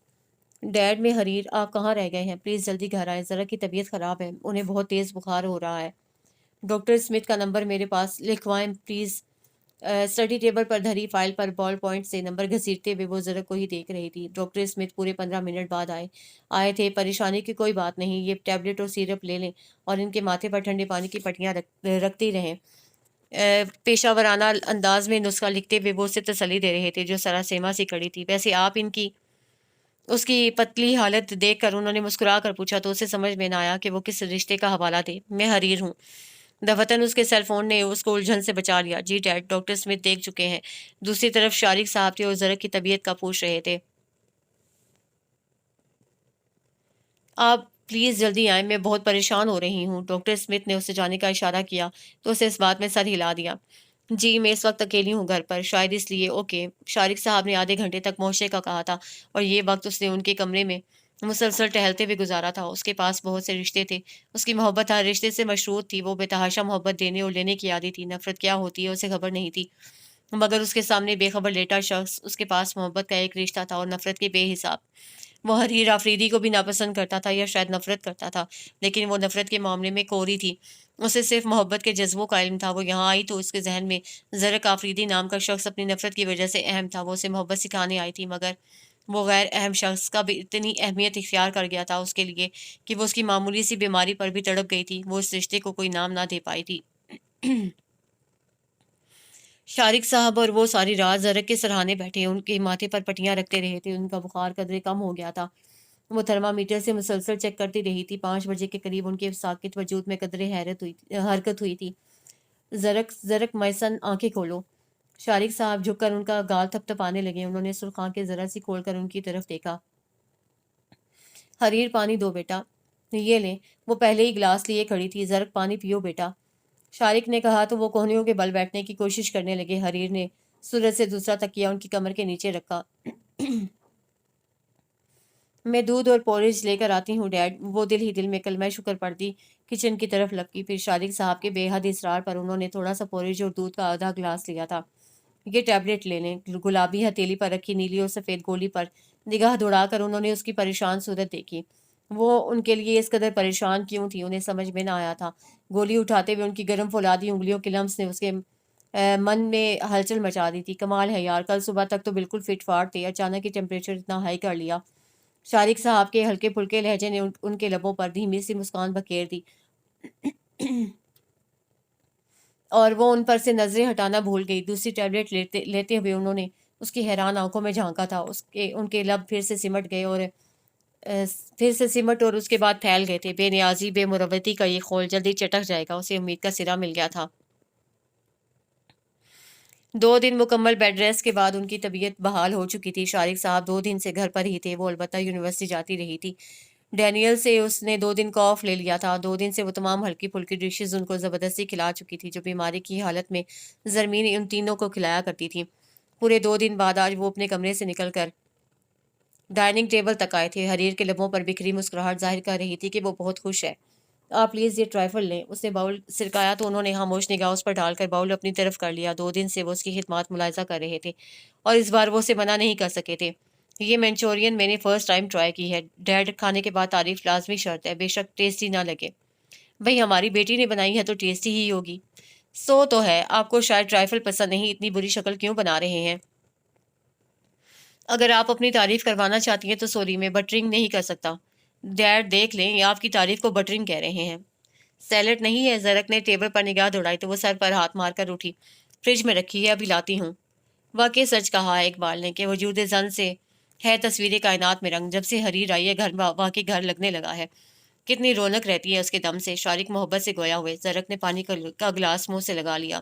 ڈیڈ میں حریر، آپ کہاں رہ گئے ہیں؟ پلیز جلدی گھر آئیں، ذرا کی طبیعت خراب ہے، انہیں بہت تیز بخار ہو رہا ہے۔ ڈاکٹر اسمتھ کا نمبر میرے پاس، لکھوائیں پلیز۔ اسٹڈی ٹیبل پر دھری فائل پر بال پوائنٹ سے نمبر گھسیٹتے ہوئے وہ زرک کو ہی دیکھ رہی تھی۔ ڈاکٹر اسمتھ پورے 15 منٹ بعد آئے تھے۔ پریشانی کی کوئی بات نہیں، یہ ٹیبلٹ اور سیرپ لے لیں اور ان کے ماتھے پر ٹھنڈے پانی کی پٹیاں رکھتی رہیں۔ پیشہ ورانہ انداز میں نسخہ لکھتے ہوئے وہ اسے تسلی دے رہے تھے جو سراسیما سی کڑی تھی۔ ویسے آپ ان کی اس کی پتلی حالت دیکھ کر انہوں نے مسکرا کر پوچھا تو اسے سمجھ میں نہ آیا کہ وہ کس رشتے کا حوالہ دے۔ میں حریر ہوں۔ دفتن اس کے سیل فون نے اس کو الجھن سے بچا لیا۔ جی ڈیڈ، ڈاکٹر اسمتھ دیکھ چکے ہیں۔ دوسری طرف شارق صاحب تھے اور زرق کی طبیعت کا پوچھ رہے تھے۔ آپ پلیز جلدی آئیں، میں بہت پریشان ہو رہی ہوں۔ ڈاکٹر اسمتھ نے اسے جانے کا اشارہ کیا تو اسے اس بات میں سر ہلا دیا۔ جی میں اس وقت اکیلی ہوں گھر پر، شاید اس لیے۔ اوکے۔ شارق صاحب نے آدھے گھنٹے تک معاشرے کا کہا تھا اور یہ وقت اس نے ان کے کمرے میں مسلسل ٹہلتے ہوئے گزارا تھا۔ اس کے پاس بہت سے رشتے تھے، اس کی محبت ہر رشتے سے مشروط تھی۔ وہ بے تحاشا محبت دینے اور لینے کی عادی تھی۔ نفرت کیا ہوتی ہے اسے خبر نہیں تھی، مگر اس کے سامنے بے خبر لیٹا شخص، اس کے پاس محبت کا ایک رشتہ تھا اور نفرت کے بے حساب۔ وہ حریر آفریدی کو بھی ناپسند کرتا تھا یا شاید نفرت کرتا تھا، لیکن وہ نفرت کے معاملے میں کوری تھی۔ اسے صرف محبت کے جذبوں کا علم تھا۔ وہ یہاں آئی تو اس کے ذہن میں زرق آفریدی نام کا شخص اپنی نفرت کی وجہ سے اہم تھا۔ وہ اسے محبت سکھانے آئی تھی، مگر وہ غیر اہم شخص کا بھی اتنی اہمیت اختیار کر گیا تھا اس کے لیے کہ وہ اس کی معمولی سی بیماری پر بھی تڑپ گئی تھی۔ وہ اس رشتے کو کوئی نام نہ دے پائی تھی۔ شارق صاحب اور وہ ساری رات زرق کے سرہانے بیٹھے، ان کے ماتھے پر پٹیاں رکھتے رہے تھے۔ ان کا بخار قدرے کم ہو گیا تھا۔ وہ تھرمامیٹر سے مسلسل چیک کرتی رہی تھی۔ 5 بجے کے قریب ان کے ساکت وجود میں قدرے حرکت ہوئی تھی۔ زرق میسن، آنکھیں کھولو۔ شارق صاحب جھک کر ان کا گال تھپ تھپانے لگے۔ انہوں نے سرخ آنکھیں ذرا سی کھول کر ان کی طرف دیکھا۔ حریر، پانی دو بیٹا۔ یہ لیں۔ وہ پہلے ہی گلاس لیے کھڑی تھی۔ زرق، پانی پیو بیٹا۔ شارق نے کہا تو وہ کوہنیوں کے بل بیٹھنے کی کوشش کرنے لگے۔ حریر نے سورج سے دوسرا تکیہ ان کی کمر کے نیچے رکھا۔ میں دودھ اور پورج لے کر آتی ہوں ڈیڈ۔ وہ دل ہی دل میں کلمہ شکر پڑھتی کچن کی طرف لپکی۔ پھر شارق صاحب کے بے حد اصرار پر انہوں نے تھوڑا سا پورج اور دودھ کا آدھا گلاس لیا تھا۔ یہ ٹیبلٹ لے لیں۔ گلابی ہتھیلی پر رکھی نیلی اور سفید گولی پر نگاہ دوڑا کر انہوں نے اس کی پریشان صورت دیکھی۔ وہ ان کے لیے اس قدر پریشان کیوں تھی انہیں سمجھ میں نہ آیا تھا۔ گولی اٹھاتے ہوئے ان کی گرم فولادی انگلیوں کے لمس نے اس کے من میں ہلچل مچا دی تھی۔ کمال ہے یار، کل صبح تک تو بالکل فٹ فاٹ تھے، اچانک ہی ٹیمپریچر اتنا ہائی کر لیا۔ شارق صاحب کے ہلکے پھلکے لہجے نے ان کے لبوں پر دھیمی سی مسکان بکھیر دی اور وہ ان پر سے نظریں ہٹانا بھول گئی۔ دوسری ٹیبلٹ لیتے ہوئے انہوں نے اس کی حیران آنکھوں میں جھانکا تھا۔ ان کے لب پھر سے سمٹ گئے اور اس کے بعد پھیل گئے تھے۔ بے نیازی، بے مروتی کا یہ خول جلدی چٹک جائے گا، اسے امید کا سرا مل گیا تھا۔ 2 دن مکمل بیڈ ریسٹ کے بعد ان کی طبیعت بحال ہو چکی تھی۔ شارق صاحب 2 دن سے گھر پر ہی تھے، وہ البتہ یونیورسٹی جاتی رہی تھی۔ ڈینیل سے اس نے 2 دن کا آف لے لیا تھا۔ 2 دن سے وہ تمام ہلکی پھلکی ڈشز ان کو زبردستی کھلا چکی تھی جو بیماری کی حالت میں زرمین ان تینوں کو کھلایا کرتی تھی۔ پورے 2 دن بعد آج وہ اپنے کمرے سے نکل کر ڈائننگ ٹیبل تک آئے تھے۔ حریر کے لبوں پر بکھری مسکراہٹ ظاہر کر رہی تھی کہ وہ بہت خوش ہے۔ آپ پلیز یہ ٹرائفل لیں۔ اس نے باؤل سرکایا تو انہوں نے خاموش نگاہ اس پر ڈال کر باؤل اپنی طرف کر لیا۔ 2 دن سے وہ اس کی خدمات ملاحظہ کر رہے تھے اور اس بار وہ اسے منع نہیں کر سکے تھے۔ یہ مینچورین میں نے فرسٹ ٹائم ٹرائی کی ہے ڈیڈ، کھانے کے بعد تعریف لازمی شرط ہے، بے شک ٹیسٹی نہ لگے۔ بھئی ہماری بیٹی نے بنائی ہے تو ٹیسٹی ہی ہوگی۔ سو تو ہے، آپ کو شاید ٹرائفل پسند نہیں، اتنی بری شکل کیوں بنا رہے ہیں؟ اگر آپ اپنی تعریف کروانا چاہتی ہیں تو سوری، میں بٹرنگ نہیں کر سکتا۔ ڈیڈ دیکھ لیں، یہ آپ کی تعریف کو بٹرنگ کہہ رہے ہیں۔ سیلڈ نہیں ہے؟ زرق نے ٹیبل پر نگاہ دوڑائی تو وہ سر پر ہاتھ مار کر اٹھی۔ فریج میں رکھی ہے، ابھی لاتی ہوں۔ واقعی سچ کہا ہے اقبال نے کہ وجود زن سے ہے تصویر کائنات میں رنگ۔ جب سے حریر آئی ہے گھر واقعی گھر لگنے لگا ہے، کتنی رونق رہتی ہے اس کے دم سے۔ شارق محبت سے گویا ہوئے۔ زرق نے پانی کا گلاس منہ سے لگا لیا۔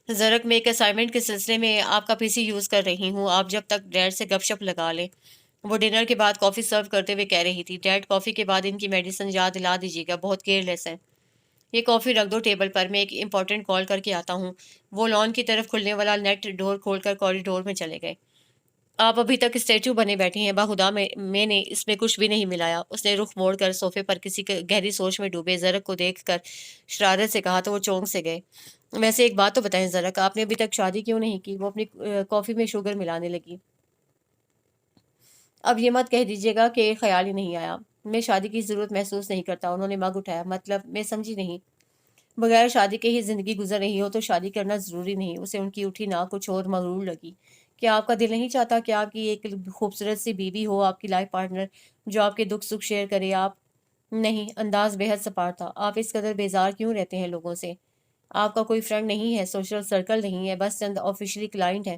زرق، میں ایک اسائنمنٹ کے سلسلے میں آپ کا پی سی یوز کر رہی ہوں، آپ جب تک ڈیڈ سے گپ شپ لگا لیں۔ وہ ڈنر کے بعد کافی سرو کرتے ہوئے کہہ رہی تھی۔ ڈیڈ، کافی کے بعد ان کی میڈیسن یاد دلا دیجیے گا، بہت کیئر لیس ہے۔ یہ کافی رکھ دو ٹیبل پر، میں ایک امپورٹنٹ کال کر کے آتا ہوں۔ وہ لان کی طرف کھلنے والا نیٹ ڈور کھول کر کوریڈور میں چلے گئے۔ آپ ابھی تک اسٹیچو بنے بیٹھے ہیں، باخدا میں نے اس میں کچھ بھی نہیں ملایا۔ اس نے رخ موڑ کر صوفے پر کسی گہری سوچ میں ڈوبے زرق کو دیکھ کر شرارت سے کہا تو وہ چونک سے گئے۔ ویسے ایک بات تو بتائیں زرق، آپ نے ابھی تک شادی کیوں نہیں کی؟ وہ اپنی کافی میں شوگر ملانے لگی۔ اب یہ مت کہہ دیجیے گا کہ خیال ہی نہیں آیا۔ میں شادی کی ضرورت محسوس نہیں کرتا۔ انہوں نے مگ اٹھایا۔ مطلب میں سمجھی نہیں۔ بغیر شادی کے ہی زندگی گزر رہی ہو تو شادی کرنا ضروری نہیں۔ اسے ان کی اٹھی ناک کچھ اور مغرور لگی۔ کیا آپ کا دل نہیں چاہتا کہ آپ کی ایک خوبصورت سی بیوی ہو، آپ کی لائف پارٹنر، جو آپ کے دکھ سکھ شیئر کرے؟ آپ نہیں، انداز بے حد سپاٹ تھا۔ آپ اس قدر بیزار کیوں رہتے ہیں لوگوں سے؟ آپ کا کوئی فرینڈ نہیں ہے، سوشل سرکل نہیں ہے، بس چند آفیشلی کلائنٹ ہیں۔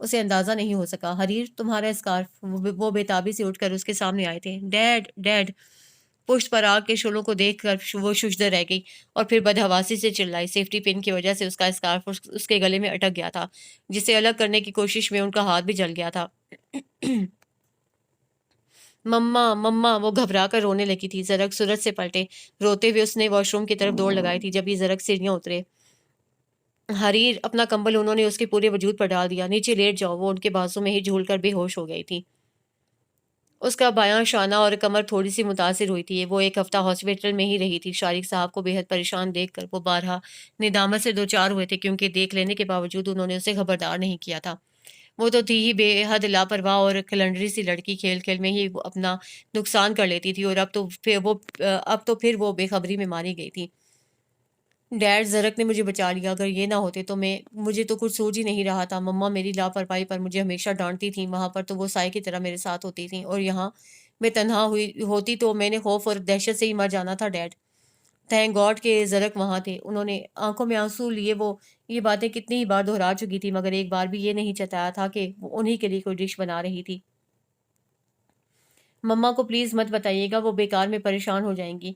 اسے اندازہ نہیں ہو سکا۔ حریر، تمہارا اسکارف۔ وہ بےتابی سے اٹھ کر اس کے سامنے آئے تھے۔ Dead dead. پشت پر آگ کے شعلوں کو دیکھ کر وہ ششدر رہ گئی اور پھر بدحواسی سے چلائی۔ سیفٹی پن کی وجہ سے اس کا اسکارف اس کے گلے میں اٹک گیا تھا، جسے الگ کرنے کی کوشش میں ان کا ہاتھ بھی جل گیا تھا۔ مما مما، وہ گھبرا کر رونے لگی تھی۔ زرک سورج سے پلٹے روتے ہوئے اس نے واش روم کی طرف دوڑ لگائی تھی جب یہ زرک سیڑھیاں اترے۔ حریر، اپنا کمبل انہوں نے اس کے پورے وجود پر ڈال دیا۔ نیچے لیٹ جاؤ۔ وہ ان کے بازو میں ہی جھول کر بے ہوش ہو گئی تھی۔ اس کا بایاں شانہ اور کمر تھوڑی سی متاثر ہوئی تھی۔ وہ ایک ہفتہ ہاسپٹل میں ہی رہی تھی۔ شارق صاحب کو بے حد پریشان دیکھ کر وہ بارہا ندامت سے دوچار ہوئے تھے، کیونکہ دیکھ لینے کے باوجود انہوں نے اسے خبردار نہیں کیا تھا۔ وہ تو تھی ہی بے حد لاپرواہ اور کلنڈری سی لڑکی، کھیل کھیل میں ہی وہ اپنا نقصان کر لیتی تھی، اور اب تو پھر وہ بے خبری میں ماری گئی تھی۔ ڈیڈ، زرک نے مجھے بچا لیا۔ اگر یہ نہ ہوتے تو مجھے تو کچھ سوچ ہی نہیں رہا تھا۔ مما میری لاپرواہی پر مجھے ہمیشہ ڈانٹتی تھیں۔ وہاں پر تو وہ سائے کی طرح میرے ساتھ ہوتی تھیں، اور یہاں میں تنہا ہوتی تو میں نے خوف اور دہشت سے ہی مر جانا تھا۔ ڈیڈ، تھینک گاڈ کہ زرک وہاں تھے۔ انہوں نے آنکھوں میں آنسو لیے وہ یہ باتیں کتنی ہی بار دہرا چکی تھی، مگر ایک بار بھی یہ نہیں چتایا تھا کہ وہ انہی کے لیے کوئی ڈش بنا رہی تھی۔ مما کو پلیز مت بتائیے گا، وہ بیکار میں پریشان ہو جائیں گی۔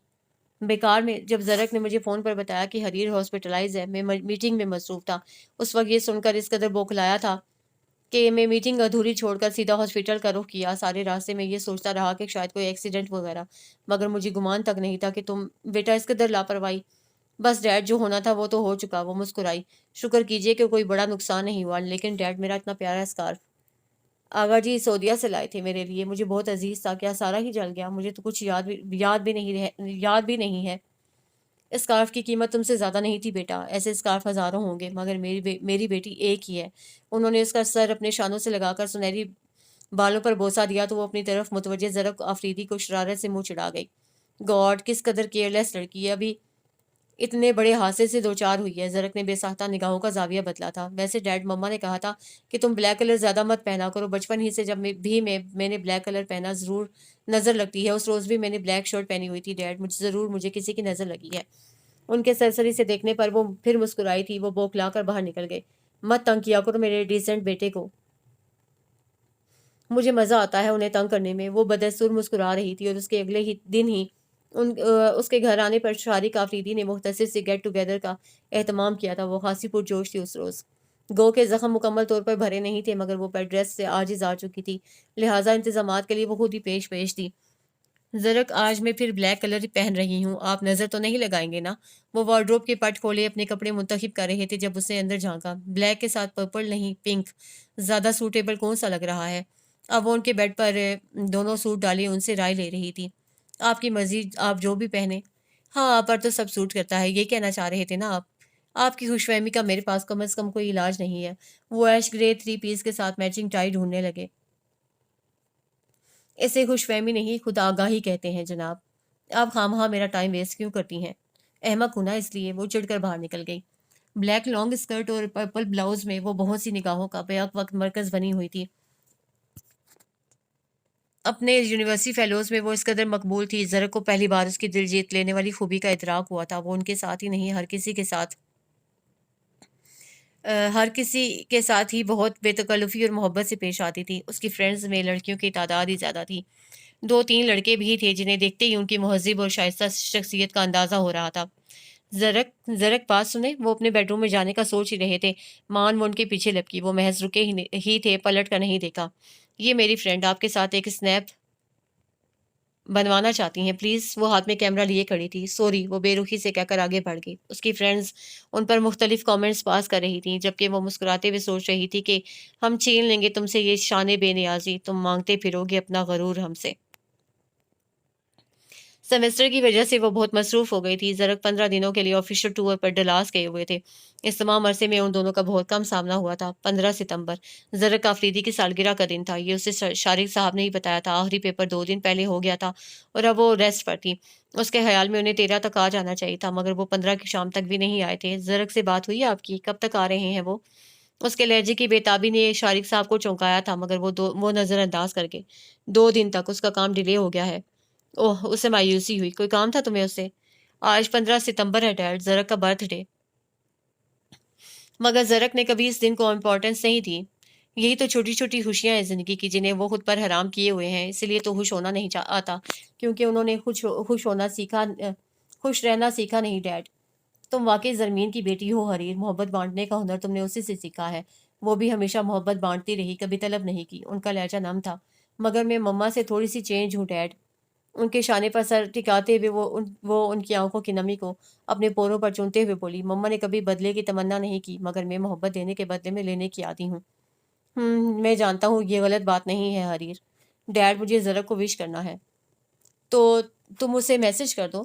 بیکار میں؟ جب زرک نے مجھے فون پر بتایا کہ حریر ہاسپٹلائز ہے، میں میٹنگ میں مصروف تھا۔ اس وقت یہ سن کر اس قدر بوکھلایا تھا کہ میں میٹنگ ادھوری چھوڑ کر سیدھا ہاسپٹل کا رخ کیا۔ سارے راستے میں یہ سوچتا رہا کہ شاید کوئی ایکسیڈنٹ وغیرہ، مگر مجھے گمان تک نہیں تھا کہ تم بیٹا اس قدر لاپرواہی۔ بس ڈیڈ، جو ہونا تھا وہ تو ہو چکا۔ وہ مسکرائی۔ شکر کیجئے کہ کوئی بڑا نقصان نہیں ہوا۔ لیکن ڈیڈ، میرا اتنا پیارا اسکارف آغا جی سعودیہ سے لائے تھے میرے لیے، مجھے بہت عزیز تھا، کیا سارا ہی جل گیا؟ مجھے تو کچھ یاد بھی نہیں ہے۔ اسکارف کی قیمت تم سے زیادہ نہیں تھی بیٹا، ایسے اسکارف ہزاروں ہوں گے، مگر میری بیٹی ایک ہی ہے۔ انہوں نے اس کا سر اپنے شانوں سے لگا کر سنہری بالوں پر بوسہ دیا تو وہ اپنی طرف متوجہ زرق آفریدی کو شرارت سے منہ چڑھا گئی۔ گاڈ، کس قدر کیئرلیس لڑکی ہے، ابھی اتنے بڑے حادثے سے دوچار ہوئی ہے۔ زرق نے بے ساختہ نگاہوں کا زاویہ بدلا تھا۔ ویسے ڈیڈ، مما نے کہا تھا کہ تم بلیک کلر زیادہ مت پہنا کرو۔ بچپن ہی سے جب میں نے بلیک کلر پہنا ضرور نظر لگتی ہے۔ اس روز بھی میں نے بلیک شرٹ پہنی ہوئی تھی ڈیڈ، مجھے کسی کی نظر لگی ہے۔ ان کے سرسری سے دیکھنے پر وہ پھر مسکرائی تھی۔ وہ بوکھلا کر باہر نکل گئے۔ مت تنگ کیا کرو میرے ڈیسنٹ بیٹے کو، مجھے مزہ آتا ہے انہیں تنگ کرنے میں۔ وہ بدستور مسکرا رہی تھی، اور اس کے اگلے ہی دن ہی اس کے گھر آنے پر شارق آفریدی نے مختصر سے گیٹ ٹوگیدر کا اہتمام کیا تھا۔ وہ خاصی پرجوش تھی اس روز۔ گو کے زخم مکمل طور پر بھرے نہیں تھے، مگر وہ بیڈ ریسٹ سے عاجز آ چکی تھی، لہٰذا انتظامات کے لیے وہ خود ہی پیش تھی۔ زرق، آج میں پھر بلیک کلر پہن رہی ہوں، آپ نظر تو نہیں لگائیں گے نا؟ وہ وارڈروب کے پٹ کھولے اپنے کپڑے منتخب کر رہے تھے جب اس نے اندر جھانکا۔ بلیک کے ساتھ پرپل نہیں، پنک زیادہ سوٹیبل کون سا لگ رہا ہے؟ اب وہ ان کے بیڈ پر دونوں سوٹ ڈالے ان سے رائے لے رہی تھی۔ آپ کی مرضی، آپ جو بھی پہنے۔ ہاں، آپ پر تو سب سوٹ کرتا ہے، یہ کہنا چاہ رہے تھے نا آپ؟ آپ کی خوش فہمی کا میرے پاس کم از کم کوئی علاج نہیں ہے۔ وہ ایش گرے 3 پیس کے ساتھ میچنگ ٹائی ڈھونڈنے لگے۔ اسے خوش فہمی نہیں، خود آگاہی کہتے ہیں جناب۔ آپ خواہ میرا ٹائم ویسٹ کیوں کرتی ہیں؟ احمق ہوں نا، اس لیے۔ وہ چڑھ کر باہر نکل گئی۔ بلیک لانگ اسکرٹ اور پرپل بلاؤز میں وہ بہت سی نگاہوں کا بیک وقت مرکز بنی ہوئی تھی۔ اپنے یونیورسٹی فیلوز میں وہ اس قدر مقبول تھی، زرق کو پہلی بار اس کی دل جیت لینے والی خوبی کا ادراک ہوا تھا۔ وہ ان کے ساتھ ہی نہیں، ہر کسی کے ساتھ ہی بہت بے تکلفی اور محبت سے پیش آتی تھی۔ اس کی فرینڈز میں لڑکیوں کی تعداد ہی زیادہ تھی۔ 2-3 لڑکے بھی تھے جنہیں دیکھتے ہی ان کی مہذب اور شائستہ شخصیت کا اندازہ ہو رہا تھا۔ زرق بات سنیں، وہ اپنے بیڈ روم میں جانے کا سوچ ہی رہے تھے، مان وہ ان کے پیچھے لپکی۔ وہ محض رکے ہی تھے، پلٹ کر نہیں دیکھا۔ یہ میری فرینڈ آپ کے ساتھ ایک سنیپ بنوانا چاہتی ہیں پلیز۔ وہ ہاتھ میں کیمرہ لیے کھڑی تھی۔ سوری، وہ بے رخی سے کہہ کر آگے بڑھ گئی۔ اس کی فرینڈز ان پر مختلف کامنٹس پاس کر رہی تھیں، جبکہ وہ مسکراتے ہوئے سوچ رہی تھی کہ ہم چھین لیں گے تم سے یہ شان بے نیازی، تم مانگتے پھرو گے اپنا غرور ہم سے۔ سیمسٹر کی وجہ سے وہ بہت مصروف ہو گئی تھی۔ زرق 15 دنوں کے لیے آفیشل ٹور پر ڈلاس گئے ہوئے تھے۔ اس تمام عرصے میں ان دونوں کا بہت کم سامنا ہوا تھا۔ 15 ستمبر زرق آفریدی کی سالگرہ کا دن تھا۔ یہ اسے شارق صاحب نے ہی بتایا تھا۔ آخری پیپر 2 دن پہلے ہو گیا تھا اور اب وہ ریسٹ پر تھی۔ اس کے خیال میں انہیں 13 تک آ جانا چاہیے تھا، مگر وہ 15 کی شام تک بھی نہیں آئے تھے۔ زرق سے بات ہوئی آپ کی؟ کب تک آ رہے ہیں وہ؟ اس کے لہجے کی بےتابی نے شارق صاحب کو چونکایا تھا، مگر وہ نظر انداز کر کے 2 دن تک اس کا کام ڈیلے ہو گیا ہے۔ اوہ، اسے مایوسی ہوئی۔ کوئی کام تھا تمہیں اس سے؟ آج 15 ستمبر ہے ڈیڈ، زرق کا برتھ ڈے۔ مگر زرق نے کبھی اس دن کو امپورٹنس نہیں دی۔ یہی تو چھوٹی چھوٹی خوشیاں ہیں زندگی کی جنہیں وہ خود پر حرام کیے ہوئے ہیں، اسی لیے تو خوش ہونا نہیں آتا، کیونکہ انہوں نے خوش رہنا سیکھا نہیں ڈیڈ۔ تم واقعی زرمین کی بیٹی ہو حریر، محبت بانٹنے کا ہنر تم نے اسی سے سیکھا ہے۔ وہ بھی ہمیشہ محبت بانٹتی رہی، کبھی طلب نہیں کی۔ ان کا لہجہ نم تھا، مگر میں مما سے تھوڑی سی چینج ہوں ڈیڈ۔ ان کے شانے پر سر ٹکاتے ہوئے وہ ان کی آنکھوں کی نمی کو اپنے پوروں پر چونتے ہوئے بولی، مما نے کبھی بدلے کی تمنا نہیں کی، مگر میں محبت دینے کے بدلے میں لینے کی عادی ہوں۔ میں جانتا ہوں یہ غلط بات نہیں ہے حریر۔ ڈیڈ مجھے ذرا کو وش کرنا ہے تو تم اسے میسج کر دو۔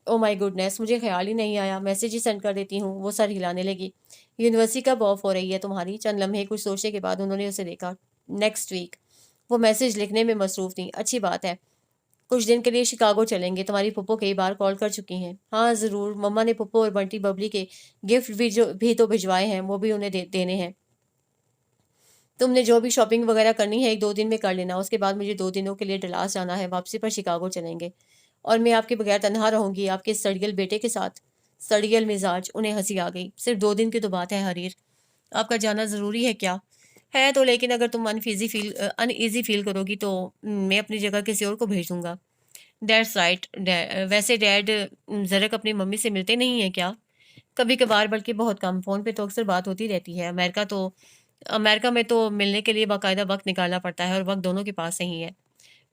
او مائی گڈنس، مجھے خیال ہی نہیں آیا، میسج ہی سینڈ کر دیتی ہوں۔ وہ سر ہلانے لگی۔ یونیورسٹی کب آف ہو رہی ہے تمہاری؟ چند لمحے کچھ سوچنے کے بعد انہوں نے اسے دیکھا۔ Next week. وہ میسج لکھنے میں مصروف تھیں۔ اچھی بات ہے، کچھ دن کے لیے شکاگو چلیں گے، تمہاری پھپھو کئی بار کال کر چکی ہیں۔ ہاں ضرور، مما نے پھپھو اور بنٹی ببلی کے گفٹ بھی تو بھجوائے ہیں، وہ بھی انہیں دینے ہیں۔ تم نے جو بھی شاپنگ وغیرہ کرنی ہے 1-2 دن میں کر لینا، اس کے بعد مجھے 2 دنوں کے لیے ڈلاس جانا ہے، واپسی پر شکاگو چلیں گے، اور میں آپ کے بغیر تنہا رہوں گی آپ کے سڑگل بیٹے کے ساتھ۔ سڑگل مزاج، انہیں ہنسی آ گئی۔ صرف 2 دن کی تو بات ہے حریر، آپ کا جانا ضروری ہے کیا؟ ہے تو، لیکن اگر تم ان ایزی فیل کرو گی تو میں اپنی جگہ کسی اور کو بھیج دوں گا۔ That's right. ویسے ڈیڈ زرک اپنی ممی سے ملتے نہیں ہیں کیا؟ کبھی کبھار، بلکہ بہت کم۔ فون پہ تو اکثر بات ہوتی رہتی ہے۔ امریکہ میں تو ملنے کے لیے باقاعدہ وقت نکالنا پڑتا ہے، اور وقت دونوں کے پاس نہیں ہے۔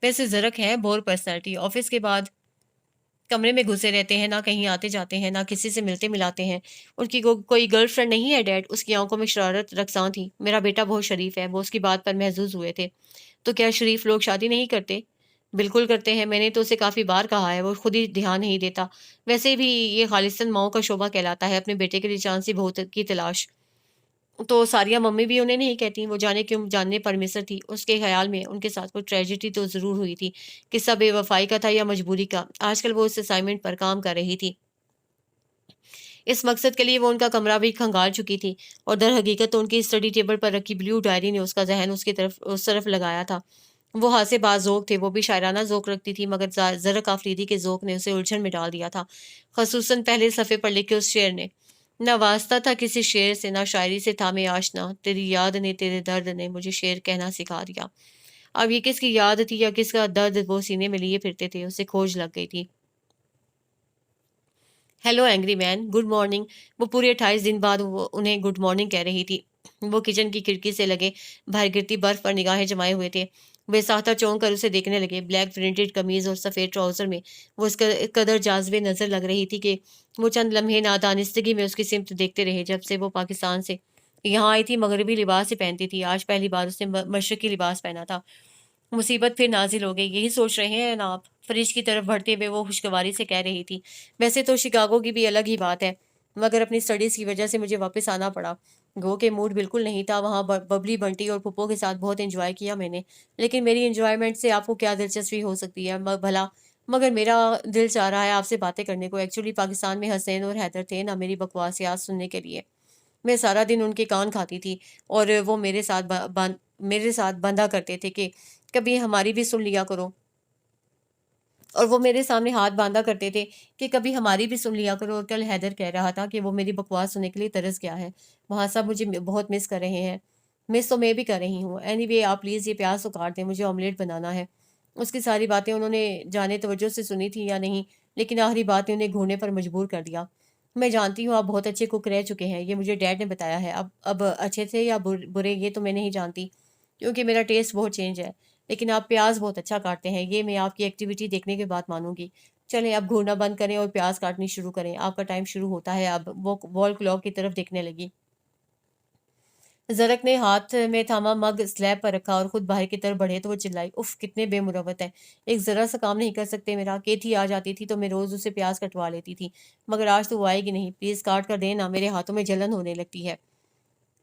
ویسے زرک ہے بور پرسنالٹی، آفس کے بعد کمرے میں گھسے رہتے ہیں، نہ کہیں آتے جاتے ہیں، نہ کسی سے ملتے ملاتے ہیں۔ ان کی کوئی گرل فرینڈ نہیں ہے ڈیڈ؟ اس کی آنکھوں میں شرارت رقصاں تھی۔ میرا بیٹا بہت شریف ہے، وہ اس کی بات پر محظوظ ہوئے تھے۔ تو کیا شریف لوگ شادی نہیں کرتے؟ بالکل کرتے ہیں، میں نے تو اسے کافی بار کہا ہے، وہ خود ہی دھیان نہیں دیتا۔ ویسے بھی یہ خالصتاً ماؤں کا شعبہ کہلاتا ہے، اپنے بیٹے کے لیے چاند سی بہو کی تلاش۔ تو ساریہ ممی بھی انہیں نہیں کہتی، وہ جانے کیوں جاننے پر مصر تھی۔ اس کے خیال میں ان کے ساتھ کوئی ٹریجڈی تو ضرور ہوئی تھی۔ قصہ بے وفائی کا تھا یا مجبوری کا؟ آج کل وہ اس اسائنمنٹ پر کام کر رہی تھی۔ اس مقصد کے لیے وہ ان کا کمرہ بھی کھنگال چکی تھی، اور در حقیقت تو ان کی اسٹڈی ٹیبل پر رکھی بلیو ڈائری نے اس کا ذہن اس طرف لگایا تھا۔ وہ ہاتھ سے باز ذوق تھے، وہ بھی شاعرانہ ذوق رکھتی تھی، مگر زرق آفریدی کے ذوق نے اسے الجھن میں ڈال دیا تھا، خصوصاً پہلے صفحے پر لکھے اس شعر نے۔ نہ واسطہ تھا کسی شعر سے، نہ شاعری سے تھا میں آشنا، تیری یاد نے تیرے درد نے مجھے شعر کہنا سکھا دیا۔ اب یہ کس کی یاد تھی یا کس کا درد وہ سینے میں لیے پھرتے تھے، اسے کھوج لگ گئی تھی۔ ہیلو اینگری مین، گڈ مارننگ۔ وہ پورے 28 دن بعد وہ انہیں گڈ مارننگ کہہ رہی تھی۔ وہ کچن کی کھڑکی سے لگے باہر گرتی برف پر نگاہیں جمائے ہوئے تھے۔ وہ ساختہ چونک کر اسے دیکھنے لگے۔ بلیک پرنٹڈ قمیض اور سفید ٹراؤزر میں وہ اس قدر جاذب نظر لگ رہی تھی کہ وہ چند لمحے نادانستگی میں اس کی سمت دیکھتے رہے۔ جب سے وہ پاکستان سے یہاں آئی تھی مغربی لباس ہی پہنتی تھی، آج پہلی بار اس نے مشرقی لباس پہنا تھا۔ مصیبت پھر نازل ہو گئی، یہی سوچ رہے ہیں نا آپ؟ فریج کی طرف بڑھتے ہوئے وہ خوشگواری سے کہہ رہی تھی۔ ویسے تو شکاگو کی بھی الگ ہی بات ہے، مگر اپنی سٹڈیز کی وجہ سے مجھے واپس آنا پڑا۔ گو کے موڈ بالکل نہیں تھا وہاں۔ ببلی بنٹی اور پھپھو کے ساتھ بہت انجوائے کیا میں نے، لیکن میری انجوائمنٹ سے آپ کو کیا دلچسپی ہو سکتی ہے بھلا؟ مگر میرا دل چاہ رہا ہے آپ سے باتیں کرنے کو۔ ایکچولی پاکستان میں حسین اور حیدر تھے نہ میری بکواسیات سننے کے لیے۔ میں سارا دن ان کے کان کھاتی تھی، اور وہ میرے ساتھ بندھا کرتے تھے کہ کبھی ہماری بھی سن لیا کرو، اور وہ میرے سامنے ہاتھ باندھا کرتے تھے کہ کبھی ہماری بھی سن لیا کرو۔ اور کل حیدر کہہ رہا تھا کہ وہ میری بکواس سننے کے لیے ترس گیا ہے، وہاں سب مجھے بہت مس کر رہے ہیں۔ مس تو میں بھی کر رہی ہوں۔ اینی وے آپ پلیز یہ پیاز تو کاٹ دیں، مجھے آملیٹ بنانا ہے۔ اس کی ساری باتیں انہوں نے جانے توجہ سے سنی تھی یا نہیں، لیکن آخری بات نے انہیں گھورنے پر مجبور کر دیا۔ میں جانتی ہوں آپ بہت اچھے کوک رہ چکے ہیں، یہ مجھے ڈیڈ نے بتایا ہے۔ اب اچھے تھے یا برے یہ تو میں نہیں جانتی، کیونکہ میرا ٹیسٹ بہت چینج ہے، لیکن آپ پیاز بہت اچھا کاٹتے ہیں، یہ میں آپ کی ایکٹیویٹی دیکھنے کے بعد مانوں گی۔ چلیں اب گھورنا بند کریں اور پیاز کاٹنی شروع کریں، آپ کا ٹائم شروع ہوتا ہے اب۔ وہ وال کلاک کی طرف دیکھنے لگی۔ زرک نے ہاتھ میں تھاما مگ سلیب پر رکھا اور خود باہر کی طرف بڑھے تو وہ چلائی، اف کتنے بے مروت ہے، ایک ذرا سا کام نہیں کر سکتے میرا؟ کیتھی آ جاتی تھی تو میں روز اسے پیاز کٹوا لیتی تھی، مگر آج تو وہ آئے گی نہیں، پلیز کاٹ کر دینا، میرے ہاتھوں میں جلن ہونے لگتی ہے۔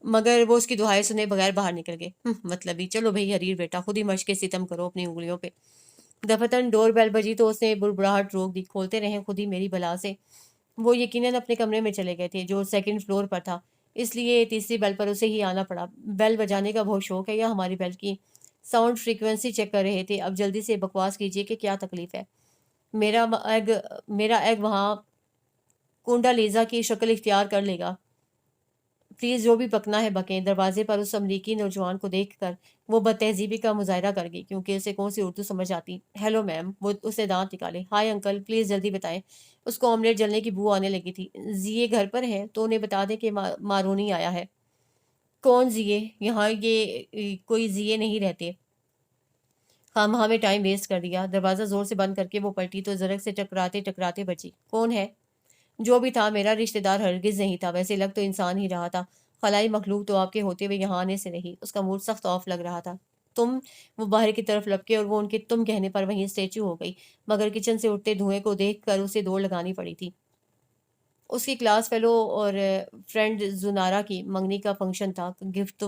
مگر وہ اس کی دعائیں سنے بغیر باہر نکل گئے۔ مطلب ہی، چلو بھئی حریر بیٹا، خود ہی مشق کے ستم کرو اپنی انگلیوں پہ۔ دفتن ڈور بیل بجی تو اس نے بڑبڑاہٹ روک دی، کھولتے رہیں خود ہی میری بلا سے۔ وہ یقیناً اپنے کمرے میں چلے گئے تھے جو سیکنڈ فلور پر تھا، اس لیے تیسری بیل پر اسے ہی آنا پڑا۔ بیل بجانے کا بہت شوق ہے یا ہماری بیل کی ساؤنڈ فریکوینسی چیک کر رہے تھے؟ اب جلدی سے بکواس کیجئے کہ کیا تکلیف ہے۔ میرا ایگ وہاں کونڈا لیزا کی شکل اختیار کر لے گا۔ پلیز جو بھی بکنا ہے بکیں۔ دروازے پر اس امریکی نوجوان کو دیکھ کر وہ بدتہذیبی کا مظاہرہ کر گئی کیونکہ اسے کون سی اردو سمجھ آتی۔ ہیلو میم، وہ اسے دانت نکالے۔ ہائے انکل، پلیز جلدی بتائیں۔ اس کو آملیٹ جلنے کی بو آنے لگی تھی۔ زیے گھر پر ہے تو انہیں بتا دیں کہ مارونی آیا ہے۔ کون زیے؟ یہاں یہ کوئی زیے نہیں رہتے۔ ہم ہمیں ٹائم ویسٹ کر دیا۔ دروازہ زور سے بند کر کے وہ پلٹی تو زرک سے ٹکراتے ٹکراتے بچی۔ کون ہے؟ جو بھی تھا میرا رشتہ دار ہرگز نہیں تھا، ویسے لگ تو انسان ہی رہا تھا۔ خلائی مخلوق تو آپ کے ہوتے ہوئے یہاں آنے سے نہیں۔ اس کا موڈ سخت آف لگ رہا تھا۔ تم؟ وہ باہر کی طرف لپکے اور وہ ان کے تم کہنے پر وہیں اسٹیچو ہو گئی، مگر کچن سے اٹھتے دھوئیں کو دیکھ کر اسے دوڑ لگانی پڑی تھی۔ اس کی کلاس فیلو اور فرینڈ زنارا کی منگنی کا فنکشن تھا۔ گفٹ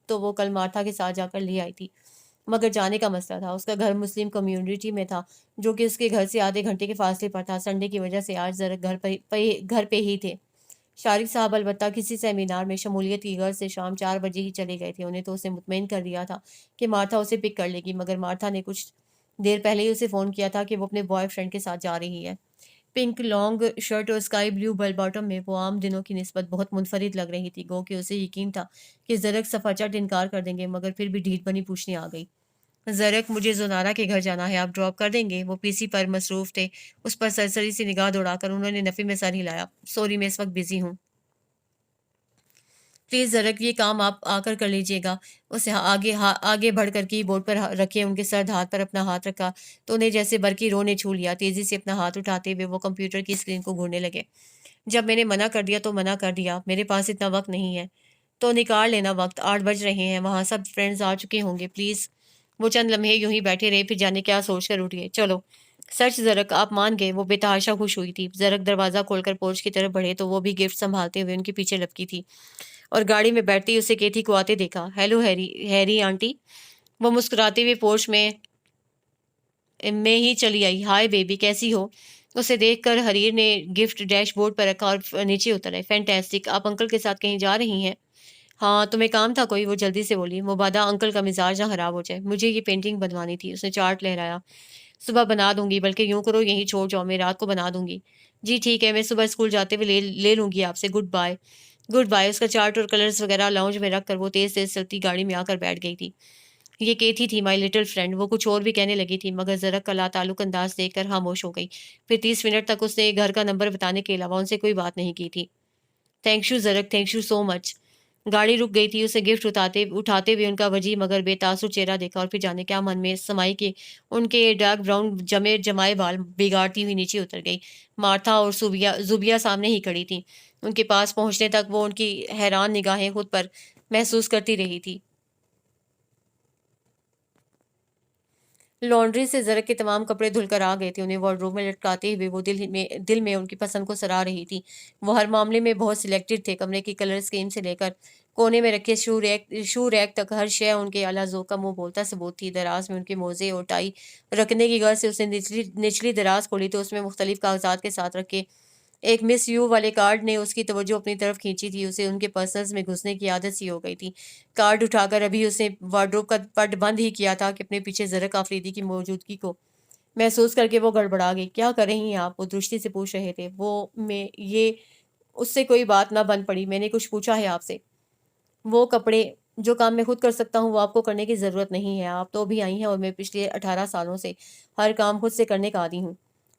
تو وہ کل مارتھا کے ساتھ جا کر لے آئی تھی، مگر جانے کا مسئلہ تھا۔ اس کا گھر مسلم کمیونٹی میں تھا جو کہ اس کے گھر سے آدھے گھنٹے کے فاصلے پر تھا۔ سنڈے کی وجہ سے آج زرک گھر پہ ہی تھے۔ شارق صاحب البتہ کسی سیمینار میں شمولیت کی غرض سے شام 4 بجے ہی چلے گئے تھے۔ انہیں تو اسے مطمئن کر دیا تھا کہ مارتھا اسے پک کر لے گی، مگر مارتھا نے کچھ دیر پہلے ہی اسے فون کیا تھا کہ وہ اپنے بوائے فرینڈ کے ساتھ جا رہی ہے۔ پنک لانگ شرٹ اور اسکائی بلیو بیل باٹم میں وہ عام دنوں کی نسبت بہت منفرد لگ رہی تھی، گو کہ اسے یقین تھا کہ زرک صفا چٹ انکار کر دیں گے، مگر پھر بھی ڈھیٹ بنی پوچھنے آ گئی۔ زرک، مجھے زنارا کے گھر جانا ہے، آپ ڈراپ کر دیں گے؟ وہ پی سی پر مصروف تھے۔ اس پر سرسری سی نگاہ دوڑا کر انہوں نے نفی میں سر ہلایا۔ سوری، میں اس وقت بزی ہوں۔ پلیز زرک، یہ کام آپ آ کر لیجئے گا۔ اسے آگے بڑھ کر کی بورڈ پر رکھے ان کے سرد ہاتھ پر اپنا ہاتھ رکھا تو انہیں جیسے برقی رو نے چھو لیا۔ تیزی سے اپنا ہاتھ اٹھاتے ہوئے وہ کمپیوٹر کی اسکرین کو گھورنے لگے۔ جب میں نے منع کر دیا تو منع کر دیا، میرے پاس اتنا وقت نہیں ہے۔ تو نکال لینا وقت، 8 بج رہے ہیں، وہاں سب فرینڈز آ چکے ہوں گے، پلیز۔ وہ چند لمحے یوں ہی بیٹھے رہے، پھر جانے کیا سوچ کر اٹھے۔ چلو سچ زرک، آپ مان گئے؟ وہ بے تحاشا خوش ہوئی تھی۔ زرک دروازہ کھول کر پورچ کی طرف بڑھے تو وہ بھی گفٹ سنبھالتے ہوئے ان کے پیچھے لپکی تھی اور گاڑی میں بیٹھتی اسے کیتھی کو آتے دیکھا۔ Hello Harry aunty. وہ مسکراتے ہوئے پورچ میں ہی چلی آئی۔ ہائے بیبی، کیسی ہو؟ اسے دیکھ کر حریر نے گفٹ ڈیش بورڈ پر رکھا اور نیچے اتر آئے۔ فینٹیسٹک، آپ انکل کے ساتھ کہیں جا رہی ہیں؟ ہاں، تمہیں کام تھا کوئی؟ وہ جلدی سے بولی، مبادا انکل کا مزاج نہ خراب ہو جائے۔ مجھے یہ پینٹنگ بنوانی تھی۔ اس نے چارٹ لہرایا۔ صبح بنا دوں گی، بلکہ یوں کرو یہیں چھوڑ جاؤ، میں رات کو بنا دوں گی۔ جی ٹھیک ہے، میں صبح اسکول جاتے ہوئے لے لوں گی آپ سے۔ Good bye. Good bye. اس کا چارٹ اور کلرز وغیرہ لاؤنج میں رکھ کر وہ تیز تیز چلتی گاڑی میں آ کر بیٹھ گئی تھی۔ یہ کیتھی تھی، مائی لٹل فرینڈ۔ وہ کچھ اور بھی کہنے لگی تھی، مگر زرک کا لاتعلق انداز دیکھ کر خاموش ہو گئی۔ پھر 30 منٹ تک اس نے گھر کا نمبر بتانے کے علاوہ ان سے کوئی بات نہیں کی تھی۔ Thank you Zarak, thank you so much. گاڑی رک گئی تھی۔ اسے گفٹ اٹھاتے ہوئے ان کا وجیح مگر بے تاثر چہرہ دیکھا اور پھر جانے کیا من میں سمائی کہ ان کے ڈارک براؤن جمائے بال بگاڑتی ہوئی نیچے اتر گئی۔ مارتھا اور زوبیا سامنے ہی کھڑی تھیں۔ ان کے پاس پہنچنے تک وہ ان کی حیران نگاہیں خود پر محسوس کرتی رہی تھی۔ لانڈری سے زرک کے تمام کپڑے دھل کر آ گئے تھے۔ انہیں وارڈروب میں لٹکاتے ہوئے وہ دل میں ان کی پسند کو سراہ رہی تھی۔ وہ ہر معاملے میں بہت سلیکٹڈ تھے، کمرے کی کلر اسکیم سے لے کر کونے میں رکھے شو ریک تک ہر شے ان کے اعلیٰ ذوق کا منہ بولتا ثبوت تھی۔ دراز میں ان کے موزے اور ٹائی رکھنے کی غرض سے اس نے نچلی دراز کھولی تو اس میں مختلف کاغذات کے ساتھ رکھے ایک مس یو والے کارڈ نے اس کی توجہ اپنی طرف کھینچی تھی۔ اسے ان کے پرسنلز میں گھسنے کی عادت سی ہو گئی تھی۔ کارڈ اٹھا کر ابھی اس نے وارڈروب کا پٹ بند ہی کیا تھا کہ اپنے پیچھے زرک آفریدی کی موجودگی کو محسوس کر کے وہ گڑبڑا گئی۔ کیا کر رہی ہیں آپ؟ وہ درشتی سے پوچھ رہے تھے۔ یہ اس سے کوئی بات نہ بن پڑی۔ میں نے کچھ پوچھا ہے آپ سے؟ وہ کپڑے، جو کام میں خود کر سکتا ہوں وہ آپ کو کرنے کی ضرورت نہیں ہے۔ آپ تو بھی آئی ہیں اور میں پچھلے 18 سالوں سے ہر کام خود سے کرنے کا عادی ہوں۔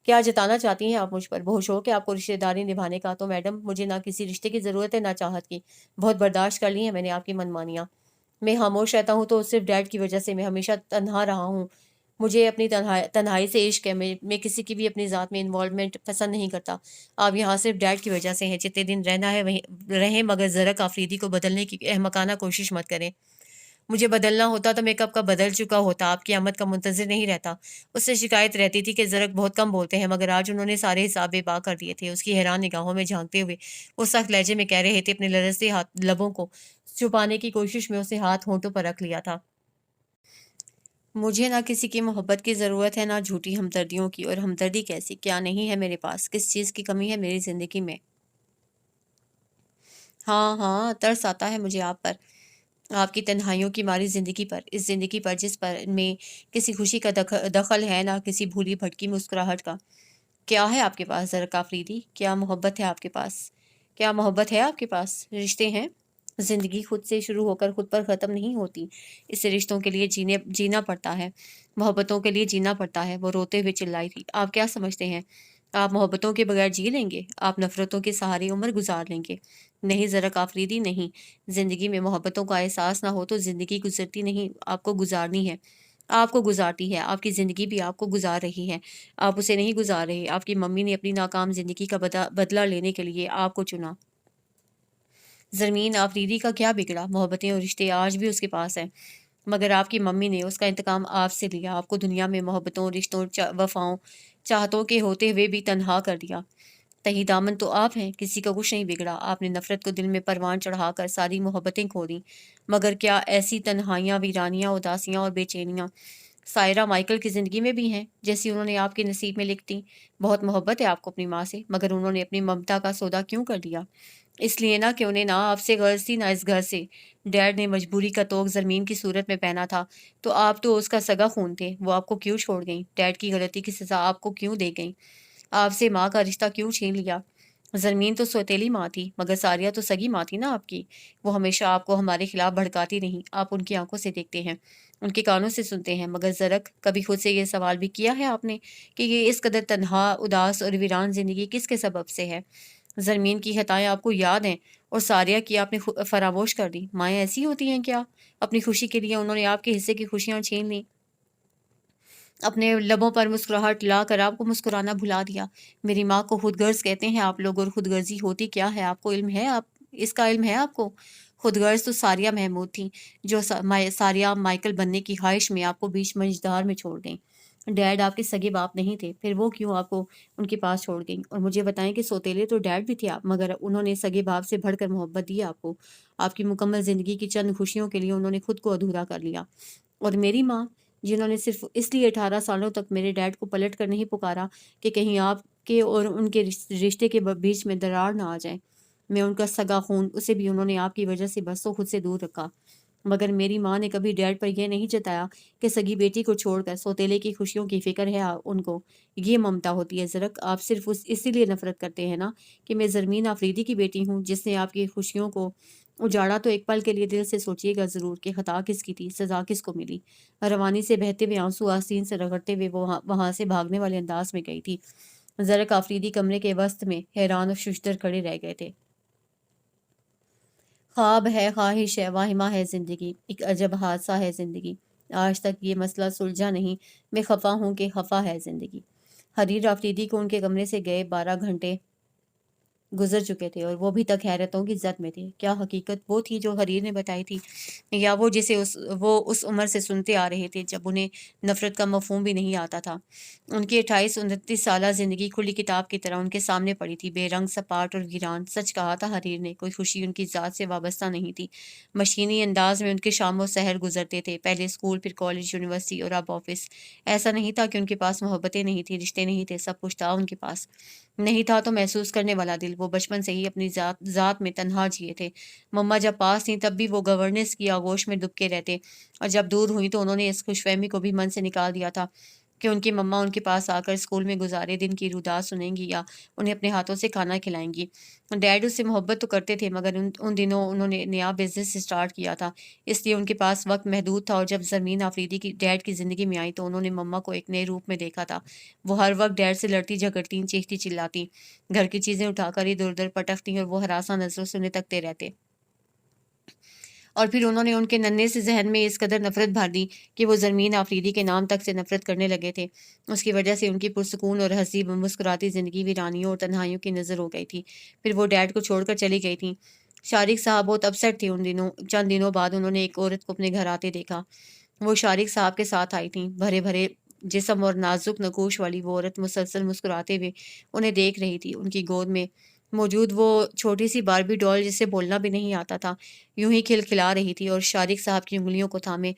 کیا جتانا چاہتی ہیں آپ مجھ پر؟ بہت شوق ہے آپ کو رشتہ داری نبھانے کا؟ تو میڈم، مجھے نہ کسی رشتے کی ضرورت ہے نہ چاہت کی۔ بہت برداشت کر لی ہیں میں نے آپ کی من مانیاں۔ میں خاموش رہتا ہوں تو صرف ڈیڈ کی وجہ سے۔ میں ہمیشہ تنہا رہا ہوں، مجھے اپنی تنہائی سے عشق ہے۔ میں کسی کی بھی اپنی ذات میں انوالومنٹ پسند نہیں کرتا۔ آپ یہاں صرف ڈیڈ کی وجہ سے ہیں۔ جتنے دن رہنا ہے رہیں، مگر زرک آفریدی کو بدلنے کی احمقانہ کوشش مت کریں۔ مجھے بدلنا ہوتا تو میں کب کا بدل چکا ہوتا، آپ کی آمد کا منتظر نہیں رہتا۔ اس سے شکایت رہتی تھی کہ زرک بہت کم بولتے ہیں، مگر آج انہوں نے سارے حساب بے باک کر دیے تھے۔ اس کی حیران نگاہوں میں جھانکتے ہوئے وہ سخت لہجے میں کہہ رہے تھے، اپنے لرزتے لبوں کو چھپانے کی کوشش میں اسے ہاتھ ہونٹوں پر رکھ لیا تھا۔ مجھے نہ کسی کی محبت کی ضرورت ہے نہ جھوٹی ہمدردیوں کی، اور ہمدردی کیسی کیا نہیں ہے میرے پاس؟ کس چیز کی کمی ہے میری زندگی میں؟ ہاں ہاں، ترس آتا ہے مجھے آپ پر، آپ کی تنہائیوں کی ماری زندگی پر، اس زندگی پر جس پر میں کسی خوشی کا دخل ہے نہ کسی بھولی بھٹکی مسکراہٹ کا۔ کیا ہے آپ کے پاس زرک آفریدی؟ کیا محبت ہے آپ کے پاس؟ کیا محبت ہے آپ کے پاس؟ رشتے ہیں؟ زندگی خود سے شروع ہو کر خود پر ختم نہیں ہوتی، اس سے رشتوں کے لیے جینا پڑتا ہے، محبتوں کے لیے جینا پڑتا ہے۔ وہ روتے ہوئے چلائی تھی، آپ کیا سمجھتے ہیں آپ محبتوں کے بغیر جی لیں گے؟ آپ نفرتوں کے سہارے عمر گزار لیں گے؟ نہیں ذرا آفریدی، نہیں۔ زندگی میں محبتوں کا احساس نہ ہو تو زندگی گزرتی نہیں، آپ کو گزارنی ہے، آپ کو گزارتی ہے، آپ کی زندگی بھی آپ کو گزار رہی ہے، آپ اسے نہیں گزار رہے۔ آپ کی ممی نے اپنی ناکام زندگی کا بدلہ لینے کے لیے آپ کو چنا۔ زرمین آفریدی کا کیا بگڑا؟ محبتیں اور رشتے آج بھی اس کے پاس ہیں، مگر آپ کی ممی نے اس کا انتقام آپ سے لیا، آپ کو دنیا میں محبتوں، رشتوں، وفاؤں، چاہتوں کے ہوتے ہوئے بھی تنہا کر دیا۔ تہی دامن تو آپ ہیں، کسی کا کچھ نہیں بگڑا۔ آپ نے نفرت کو دل میں پروان چڑھا کر ساری محبتیں کھو دیں، مگر کیا ایسی تنہائیاں، ویرانیاں، اداسیاں اور بے چینیاں سائرہ مائیکل کی زندگی میں بھی ہیں جیسی انہوں نے آپ کے نصیب میں لکھ دی؟ بہت محبت ہے آپ کو اپنی ماں سے، مگر انہوں نے اپنی ممتا کا سودا کیوں کر دیا؟ اس لیے نہ کہ انہیں نہ آپ سے غرض تھی، نہ اس گھر سے۔ ڈیڈ نے مجبوری کا توق زرمین کی صورت میں پہنا تھا، تو آپ تو اس کا سگا خون تھے، وہ آپ کو کیوں چھوڑ گئیں؟ ڈیڈ کی غلطی کی سزا آپ کو کیوں دے گئیں؟ آپ سے ماں کا رشتہ کیوں چھین لیا؟ زرمین تو سوتیلی ماں تھی، مگر ساریہ تو سگی ماں تھی نا آپ کی۔ وہ ہمیشہ آپ کو ہمارے خلاف بھڑکاتی رہیں، آپ ان کی آنکھوں سے دیکھتے ہیں، ان کے کانوں سے سنتے ہیں، مگر زرک کبھی خود سے یہ سوال بھی کیا ہے آپ نے کہ یہ اس قدر تنہا، اداس اور ویران زندگی کس کے سبب سے ہے؟ زرمین کی خطائیں آپ کو یاد ہیں اور ساریہ کی آپ نے فراموش کر دی۔ مائیں ایسی ہوتی ہیں کیا؟ اپنی خوشی کے لیے انہوں نے آپ کے حصے کی خوشیاں چھین لیں، اپنے لبوں پر مسکراہٹ لا کر آپ کو مسکرانا بھلا دیا۔ میری ماں کو خود غرض کہتے ہیں آپ لوگ، اور خود غرضی ہوتی کیا ہے آپ کو علم ہے؟ آپ اس کا علم ہے آپ کو؟ خود غرض تو ساریہ محمود تھیں، جو ساریہ مائیکل بننے کی خواہش میں آپ کو بیچ منجدار میں چھوڑ گئیں۔ ڈیڈ آپ کے سگے باپ نہیں تھے، پھر وہ کیوں آپ کو ان کے پاس چھوڑ گئیں؟ اور مجھے بتائیں کہ سوتیلے تو ڈیڈ بھی تھے آپ، مگر انہوں نے سگے باپ سے بڑھ کر محبت دی آپ کو۔ آپ کی مکمل زندگی کی چند خوشیوں کے لیے انہوں نے خود کو ادھورا کر لیا۔ اور میری ماں، جنہوں نے صرف اس لیے 18 سالوں تک میرے ڈیڈ کو پلٹ کر نہیں پکارا کہ کہیں آپ کے اور ان کے رشتے کے بیچ میں درار نہ آ جائے۔ میں ان کا سگا خون، اسے بھی انہوں نے آپ کی وجہ سے بس و خود سے دور رکھا، مگر میری ماں نے کبھی ڈیڈ پر یہ نہیں جتایا کہ سگی بیٹی کو چھوڑ کر سوتیلے کی خوشیوں کی فکر ہے ان کو۔ یہ ممتا ہوتی ہے زرک، آپ صرف اسی لیے نفرت کرتے ہیں نا کہ میں زرمین آفریدی کی بیٹی ہوں جس نے آپ کی خوشیوں کو اجاڑا۔ تو ایک پل کے لیے دل سے سوچیے گا ضرور کہ خطا کس کی تھی، سزا کس کو ملی۔ روانی سے بہتے ہوئے آنسو آستین سے رگڑتے ہوئے وہ وہاں سے بھاگنے والے انداز میں گئی تھی۔ زرک آفریدی کمرے کے وسط میں حیران اور ششدر کھڑے رہ گئے تھے۔ خواب ہے، خواہش ہے، واہمہ ہے زندگی، ایک عجب حادثہ ہے زندگی، آج تک یہ مسئلہ سلجھا نہیں، میں خفا ہوں کہ خفا ہے زندگی۔ حریر آفریدی کو ان کے کمرے سے گئے 12 گھنٹے گزر چکے تھے، اور وہ بھی تک حیرتوں کی زد میں تھے۔ کیا حقیقت وہ تھی جو حریر نے بتائی تھی، یا وہ جسے وہ اس عمر سے سنتے آ رہے تھے جب انہیں نفرت کا مفہوم بھی نہیں آتا تھا؟ ان کی 28-29 سالہ زندگی کھلی کتاب کی طرح ان کے سامنے پڑی تھی، بے رنگ، سپاٹ اور ویران۔ سچ کہا تھا حریر نے، کوئی خوشی ان کی ذات سے وابستہ نہیں تھی۔ مشینی انداز میں ان کے شام و سحر گزرتے تھے، پہلے اسکول، پھر کالج، یونیورسٹی اور اب آفس۔ ایسا نہیں تھا کہ ان کے پاس محبتیں نہیں تھی، رشتے نہیں تھے، سب کچھ تھا ان کے پاس۔ نہیں تھا تو محسوس کرنے والا دل۔ وہ بچپن سے ہی اپنی ذات میں تنہا جیے تھے۔ مما جب پاس تھیں تب بھی وہ گورننس کی آغوش میں دبکے رہتے، اور جب دور ہوئی تو انہوں نے اس خوش فہمی کو بھی من سے نکال دیا تھا کہ ان کی مما ان کے پاس آ کر اسکول میں گزارے دن کی روداد سنیں گی یا انہیں اپنے ہاتھوں سے کھانا کھلائیں گی۔ ڈیڈ اس سے محبت تو کرتے تھے، مگر ان دنوں انہوں نے نیا بزنس اسٹارٹ کیا تھا، اس لیے ان کے پاس وقت محدود تھا۔ اور جب زرمین آفریدی کی ڈیڈ کی زندگی میں آئی تو انہوں نے مما کو ایک نئے روپ میں دیکھا تھا۔ وہ ہر وقت ڈیڈ سے لڑتی جھگڑتی، چیختی چلاتی، گھر کی چیزیں اٹھا کر ادھر ادھر پٹکتی، اور وہ ہراساں نظروں سے انہیں تکتے رہتے۔ اور پھر انہوں نے ان کے ننھے سے ذہن میں اس قدر نفرت بھر دی کہ وہ زرمین آفریدی کے نام تک سے نفرت کرنے لگے تھے۔ اس کی وجہ سے ان کی پرسکون اور ہنسی مسکراتی زندگی ویرانیوں اور تنہائیوں کی نظر ہو گئی تھی۔ پھر وہ ڈیڈ کو چھوڑ کر چلی گئی تھیں۔ شارق صاحب بہت اپسیٹ تھے ان دنوں۔ چند دنوں بعد انہوں نے ایک عورت کو اپنے گھر آتے دیکھا۔ وہ شارق صاحب کے ساتھ آئی تھیں، بھرے بھرے جسم اور نازک نقوش والی وہ عورت مسلسل مسکراتے ہوئے انہیں دیکھ رہی تھی۔ ان کی گود میں موجود وہ چھوٹی سی باربی ڈال، جسے بولنا بھی نہیں آتا تھا، یوں ہی کھلکھلا رہی تھی، اور شارق صاحب کی انگلیوں کو تھامے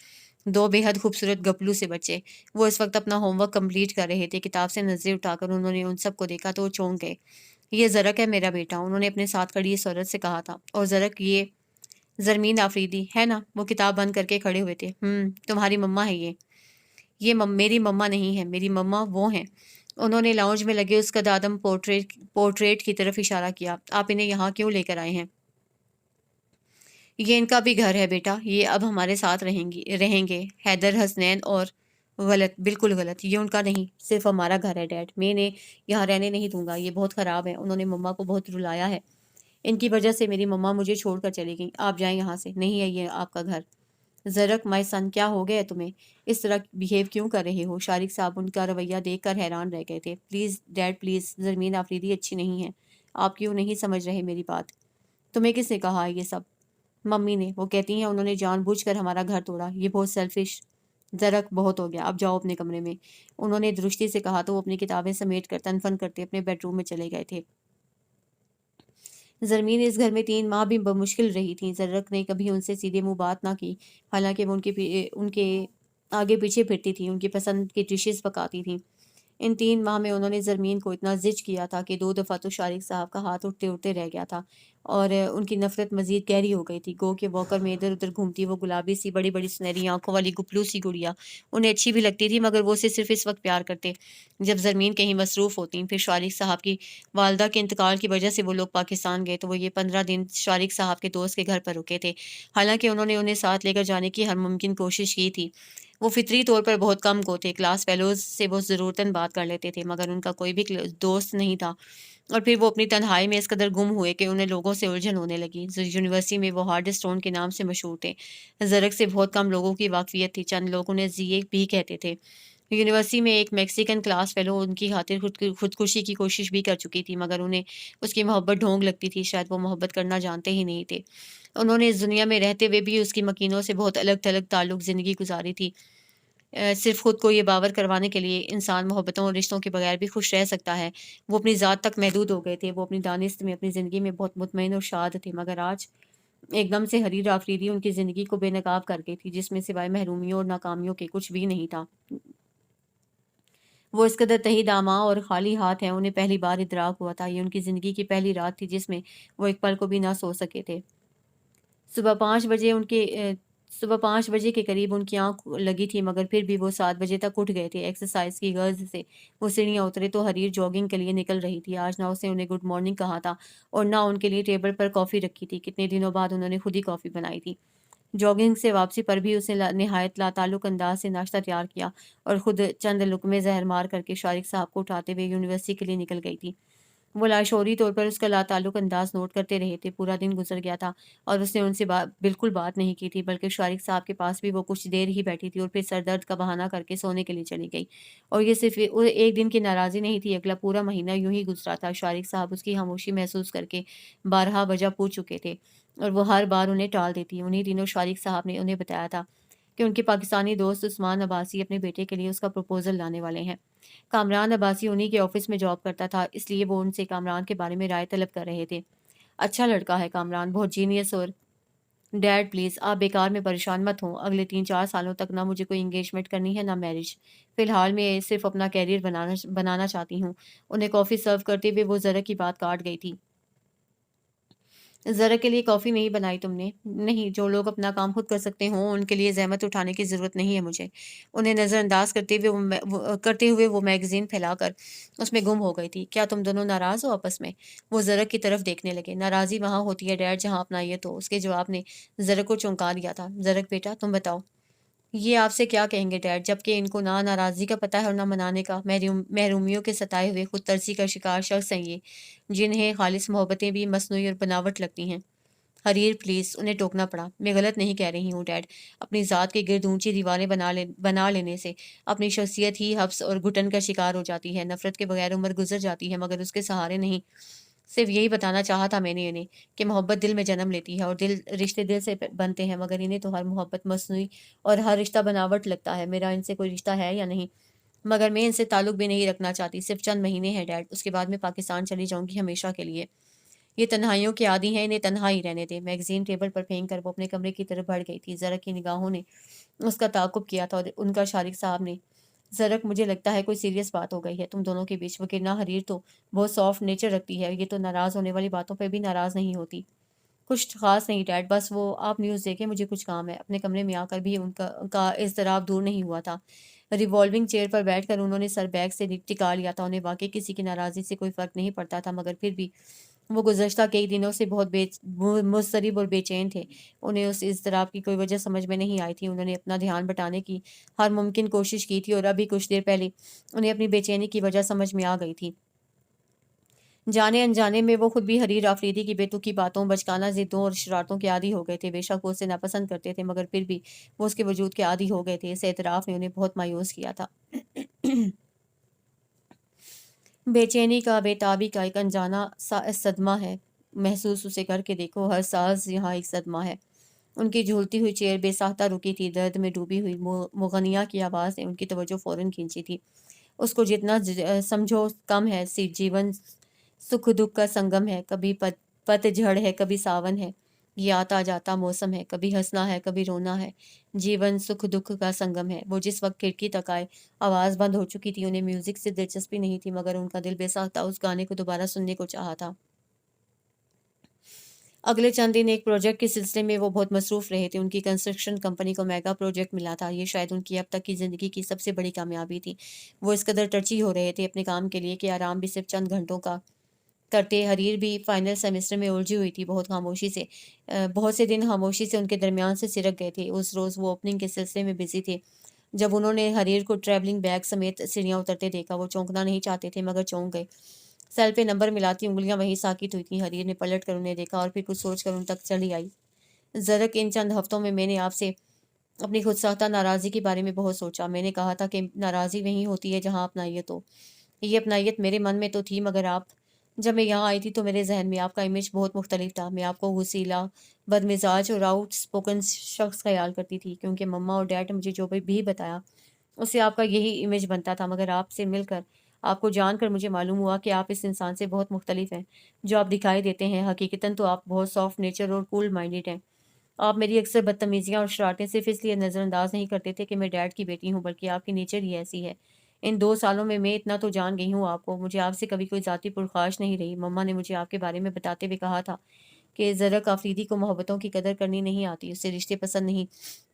دو بے حد خوبصورت گپلو سے بچے۔ وہ اس وقت اپنا ہوم ورک کمپلیٹ کر رہے تھے۔ کتاب سے نظریں اٹھا کر انہوں نے ان سب کو دیکھا تو وہ چونک گئے۔ یہ زرک ہے میرا بیٹا، انہوں نے اپنے ساتھ کھڑی اس عورت سے کہا تھا۔ اور زرک یہ زرمین آفریدی ہے نا؟ وہ کتاب بند کر کے کھڑے ہوئے تھے۔ تمہاری مما ہے یہ میری مما نہیں ہے، میری مما وہ ہیں۔ انہوں نے لاؤنج میں لگے اس قدادم پورٹریٹ کی طرف اشارہ کیا. آپ انہیں یہاں کیوں لے کر آئے ہیں؟ یہ ان کا بھی گھر ہے بیٹا، یہ اب ہمارے ساتھ رہیں گے. حیدر حسنین اور غلط، بالکل غلط، یہ ان کا نہیں، صرف ہمارا گھر ہے ڈیڈ. میں انہیں یہاں رہنے نہیں دوں گا، یہ بہت خراب ہے. انہوں نے مما کو بہت رلایا ہے. ان کی وجہ سے میری مما مجھے چھوڑ کر چلی گئی. آپ جائیں یہاں سے، نہیں ہے یہ آپ کا گھر. زرک مائی سن، کیا ہو گیا ہے تمہیں؟ اس طرح بیہیو کیوں کر رہے ہو؟ شارق صاحب ان کا رویہ دیکھ کر حیران رہ گئے تھے. Please dead please, Zarmeen Afridi اچھی نہیں ہے. آپ کیوں نہیں سمجھ رہے میری بات؟ تمہیں کس نے کہا یہ سب؟ ممی نے. وہ کہتی ہیں انہوں نے جان بوجھ کر ہمارا گھر توڑا، یہ بہت سیلفش. زرک بہت ہو گیا، اب جاؤ اپنے کمرے میں. انہوں نے درستی سے کہا تو وہ اپنی کتابیں سمیٹ کر تن فن کرتے اپنے بیڈ روم میں چلے گئے تھے. زرمین اس گھر میں 3 ماہ بھی بمشکل رہی تھی. زرک نے کبھی ان سے سیدھے منہ بات نہ کی، حالانکہ وہ ان کے آگے پیچھے پھرتی تھی، ان کی پسند کی ڈشز پکاتی تھیں. ان 3 ماہ میں انہوں نے زرمین کو اتنا زج کیا تھا کہ 2 دفعہ تو شارق صاحب کا ہاتھ اٹھتے اٹھتے رہ گیا تھا، اور ان کی نفرت مزید گہری ہو گئی تھی. گو کہ واکر میں ادھر ادھر گھومتی وہ گلابی سی بڑی بڑی سنہری آنکھوں والی گپلو سی گڑیا انہیں اچھی بھی لگتی تھی، مگر وہ اسے صرف اس وقت پیار کرتے جب زرمین کہیں مصروف ہوتی. پھر شارق صاحب کی والدہ کے انتقال کی وجہ سے وہ لوگ پاکستان گئے تو وہ یہ 15 دن شارق صاحب کے دوست کے گھر پر رکے تھے. حالانکہ انہوں نے انہیں ساتھ لے کر جانے کی ہر ممکن کوشش کی تھی. وہ فطری طور پر بہت کم کو تھے، کلاس فیلوز سے وہ ضرورتاً بات کر لیتے تھے، مگر ان کا کوئی بھی دوست نہیں تھا. اور پھر وہ اپنی تنہائی میں اس قدر گم ہوئے کہ انہیں لوگوں سے الجھن ہونے لگی. یونیورسٹی میں وہ ہارڈ اسٹون کے نام سے مشہور تھے. زرک سے بہت کم لوگوں کی واقفیت تھی، چند لوگ انہیں زیے بھی کہتے تھے. یونیورسٹی میں ایک میکسیکن کلاس فیلو ان کی خاطر خودکشی کی کوشش بھی کر چکی تھی، مگر انہیں اس کی محبت ڈھونگ لگتی تھی. شاید وہ محبت کرنا جانتے ہی نہیں تھے. انہوں نے اس دنیا میں رہتے ہوئے بھی اس کی مکینوں سے بہت الگ تھلگ تعلق زندگی گزاری تھی. صرف خود کو یہ باور کروانے کے لیے انسان محبتوں اور رشتوں کے بغیر بھی خوش رہ سکتا ہے. وہ اپنی ذات تک محدود ہو گئے تھے. وہ اپنی دانست میں اپنی زندگی میں بہت مطمئن اور شاد تھے، مگر آج ایک دم سے حریر آفریدی ان کی زندگی کو بے نقاب کر گئی تھی، جس میں سوائے محرومیوں اور ناکامیوں کے کچھ بھی نہیں تھا. وہ اس قدر تہی داماں اور خالی ہاتھ ہیں، انہیں پہلی بار ادراک ہوا تھا. یہ ان کی زندگی کی پہلی رات تھی جس میں وہ ایک پل کو بھی نہ سو سکے تھے. صبح 5 بجے صبح 5 بجے کے قریب ان کی آنکھ لگی تھی، مگر پھر بھی وہ 7 بجے تک اٹھ گئے تھے. ایکسرسائز کی غرض سے وہ سیڑھیاں اترے تو حریر جاگنگ کے لیے نکل رہی تھی. آج نہ اسے انہیں گڈ مارننگ کہا تھا اور نہ ان کے لیے ٹیبل پر کافی رکھی تھی. کتنے دنوں بعد انہوں نے خود ہی کافی بنائی تھی. جاگنگ سے واپسی پر بھی اس نے نہایت لاتعلق انداز سے ناشتہ تیار کیا اور خود چند لقمے زہر مار کر کے شارق صاحب کو اٹھاتے ہوئے یونیورسٹی کے لیے نکل گئی تھی. وہ لاشعوری طور پر اس کا لاتعلق انداز نوٹ کرتے رہے تھے. پورا دن گزر گیا تھا اور اس نے ان سے بالکل بات نہیں کی تھی، بلکہ شارق صاحب کے پاس بھی وہ کچھ دیر ہی بیٹھی تھی اور پھر سر درد کا بہانہ کر کے سونے کے لیے چلی گئی. اور یہ صرف ایک دن کی ناراضی نہیں تھی، اگلا پورا مہینہ یوں ہی گزرا تھا. شارق صاحب اس کی خاموشی محسوس کر کے بارہا وجہ پوچھ چکے تھے اور وہ ہر بار انہیں ٹال دیتی. انہی دنوں شارق صاحب نے انہیں بتایا تھا کہ ان کے پاکستانی دوست عثمان عباسی اپنے بیٹے کے لیے اس کا پروپوزل لانے والے ہیں. کامران عباسی انہی کے آفس میں جاب کرتا تھا، اس لیے وہ ان سے کامران کے بارے میں رائے طلب کر رہے تھے. اچھا لڑکا ہے کامران، بہت جینیس. اور ڈیڈ پلیز آپ بیکار میں پریشان مت ہوں. اگلے 3-4 سالوں تک نہ مجھے کوئی انگیجمنٹ کرنی ہے نہ میرج. فی الحال میں صرف اپنا کیریئر بنانا چاہتی ہوں. انہیں کافی سرو کرتے ہوئے وہ ذرا کی بات کاٹ گئی تھی. ذرا کے لیے کافی نہیں بنائی تم نے؟ نہیں، جو لوگ اپنا کام خود کر سکتے ہوں ان کے لیے زحمت اٹھانے کی ضرورت نہیں ہے مجھے. انہیں نظر انداز کرتے ہوئے وہ میگزین پھیلا کر اس میں گم ہو گئی تھی. کیا تم دونوں ناراض ہو آپس میں؟ وہ زرک کی طرف دیکھنے لگے. ناراضی وہاں ہوتی ہے ڈیڈ جہاں اپنا یہ تو. اس کے جواب نے زرک کو چونکا دیا تھا. زرک بیٹا تم بتاؤ، یہ آپ سے کیا کہیں گے ڈیڈ، جبکہ ان کو نہ ناراضی کا پتہ ہے اور نہ منانے کا. محرومیوں کے ستائے ہوئے خود ترسی کا شکار شخص ہیں یہ، جنہیں خالص محبتیں بھی مصنوعی اور بناوٹ لگتی ہیں. حریر پلیز، انہیں ٹوکنا پڑا. میں غلط نہیں کہہ رہی ہوں ڈیڈ. اپنی ذات کے گرد اونچی دیواریں بنا لینے سے اپنی شخصیت ہی حبس اور گھٹن کا شکار ہو جاتی ہے. نفرت کے بغیر عمر گزر جاتی ہے مگر اس کے سہارے نہیں. صرف یہی بتانا چاہا تھا میں نے انہیں کہ محبت دل میں جنم لیتی ہے اور رشتے دل سے بنتے ہیں، مگر انہیں تو ہر محبت مصنوعی اور ہر رشتہ بناوٹ لگتا ہے. میرا ان سے کوئی رشتہ ہے یا نہیں، مگر میں ان سے تعلق بھی نہیں رکھنا چاہتی. صرف چند مہینے ہیں ڈیڈ، اس کے بعد میں پاکستان چلی جاؤں گی ہمیشہ کے لیے. یہ تنہائیوں کے عادی ہیں، انہیں تنہا ہی رہنے دے. میگزین ٹیبل پر پھینک کر وہ اپنے کمرے کی طرف بڑھ گئی تھی. زرک کی نگاہوں نے اس کا تعاقب کیا تھا اور ان کا شارق صاحب نے. زرک مجھے لگتا ہے کوئی سیریس بات ہو گئی ہے تم دونوں کے بیچ. وگرنہ حریر تو بہت سافٹ نیچر رکھتی ہے، یہ تو ناراض ہونے والی باتوں پہ بھی ناراض نہیں ہوتی. کچھ خاص نہیں ڈیڈ، بس وہ آپ نیوز دیکھیں، مجھے کچھ کام ہے. اپنے کمرے میں آ کر بھی ان کا اضطراب دور نہیں ہوا تھا. ریوالونگ چیئر پر بیٹھ کر انہوں نے سر بیگ سے ٹکا لیا تھا. انہیں واقعی کسی کی ناراضی سے کوئی فرق نہیں پڑتا تھا، مگر پھر بھی وہ گزشتہ کئی دنوں سے بہت مضطرب اور بے چین تھے. انہیں اس اضطراب کی کوئی وجہ سمجھ میں نہیں آئی تھی. انہوں نے اپنا دھیان بٹانے کی ہر ممکن کوشش کی تھی، اور ابھی کچھ دیر پہلے انہیں اپنی بے چینی کی وجہ سمجھ میں آ گئی تھی. جانے انجانے میں وہ خود بھی حریر آفریدی کی بے تکی باتوں، بچکانہ ضدوں اور شرارتوں کے عادی ہو گئے تھے. بے شک وہ اسے ناپسند کرتے تھے، مگر پھر بھی وہ اس کے وجود کے عادی ہو گئے تھے. اس اعتراف نے انہیں بہت مایوس کیا تھا. بے چینی کا، بے تابی کا ایک انجانا صدمہ ہے. محسوس اسے کر کے دیکھو، ہر ساز یہاں ایک صدمہ ہے. ان کی جھولتی ہوئی چیئر بے ساختہ رکی تھی. درد میں ڈوبی ہوئی مغنیہ کی آواز نے ان کی توجہ فوراً کھینچی تھی. اس کو جتنا سمجھو کم ہے. جیون سکھ دکھ کا سنگم ہے. کبھی پت جھڑ ہے، کبھی ساون ہے. یہ آتا جاتا موسم ہے. کبھی ہنسنا ہے، کبھی رونا ہے. جیون سکھ دکھ کا سنگم ہے. وہ جس وقت کھڑکی تک آئے، آواز بند ہو چکی تھی. انہیں میوزک سے دلچسپی نہیں تھی، مگر ان کا دل بے ساختہ اس گانے کو دوبارہ سننے کو چاہا تھا. اگلے چند دن ایک پروجیکٹ کے سلسلے میں وہ بہت مصروف رہے تھے. ان کی کنسٹرکشن کمپنی کو میگا پروجیکٹ ملا تھا. یہ شاید ان کی اب تک کی زندگی کی سب سے بڑی کامیابی تھی. وہ اس قدر ٹچی ہو رہے تھے اپنے کام کے لیے کہ آرام بھی صرف چند گھنٹوں کا کرتے. حریر بھی فائنل سیمسٹر میں الجھی ہوئی تھی. بہت سے دن خاموشی سے ان کے درمیان سے سرک گئے تھے. اس روز وہ اوپننگ کے سلسلے میں بزی تھے. جب انہوں نے حریر کو ٹریولنگ بیگ سمیت سیڑھیاں اترتے دیکھا، وہ چونکنا نہیں چاہتے تھے، مگر چونک گئے. سیل پہ نمبر ملاتی انگلیاں وہیں ساکت ہوئی تھیں. حریر نے پلٹ کر انہیں دیکھا اور پھر کچھ سوچ کر ان تک چلی آئی. زرک، ان چند ہفتوں میں نے آپ سے اپنی خود ساختہ ناراضی کے بارے میں بہت سوچا. میں نے کہا تھا کہ ناراضی وہیں ہوتی ہے جہاں اپنائیت ہو. یہ اپنائیت میرے من میں تو تھی، مگر جب میں یہاں آئی تھی تو میرے ذہن میں آپ کا امیج بہت مختلف تھا. میں آپ کو غصیلا، بد مزاج اور آؤٹ اسپوکن شخص خیال کرتی تھی، کیونکہ مما اور ڈیڈ نے مجھے جو بھی بتایا اس سے آپ کا یہی امیج بنتا تھا. مگر آپ سے مل کر، آپ کو جان کر مجھے معلوم ہوا کہ آپ اس انسان سے بہت مختلف ہیں جو آپ دکھائی دیتے ہیں. حقیقتاً تو آپ بہت سافٹ نیچر اور کول مائنڈڈ ہیں. آپ میری اکثر بدتمیزیاں اور شرارتیں صرف اس لیے نظر انداز نہیں کرتے تھے کہ میں ڈیڈ کی بیٹی ہوں، بلکہ آپ کی نیچر ہی ایسی ہے. ان 2 سالوں میں اتنا تو جان گئی ہوں آپ کو. مجھے آپ سے کبھی کوئی ذاتی پرخاش نہیں رہی. مما نے مجھے آپ کے بارے میں بتاتے ہوئے کہا تھا کہ زرک آفریدی کو محبتوں کی قدر کرنی نہیں آتی، اسے رشتے پسند نہیں.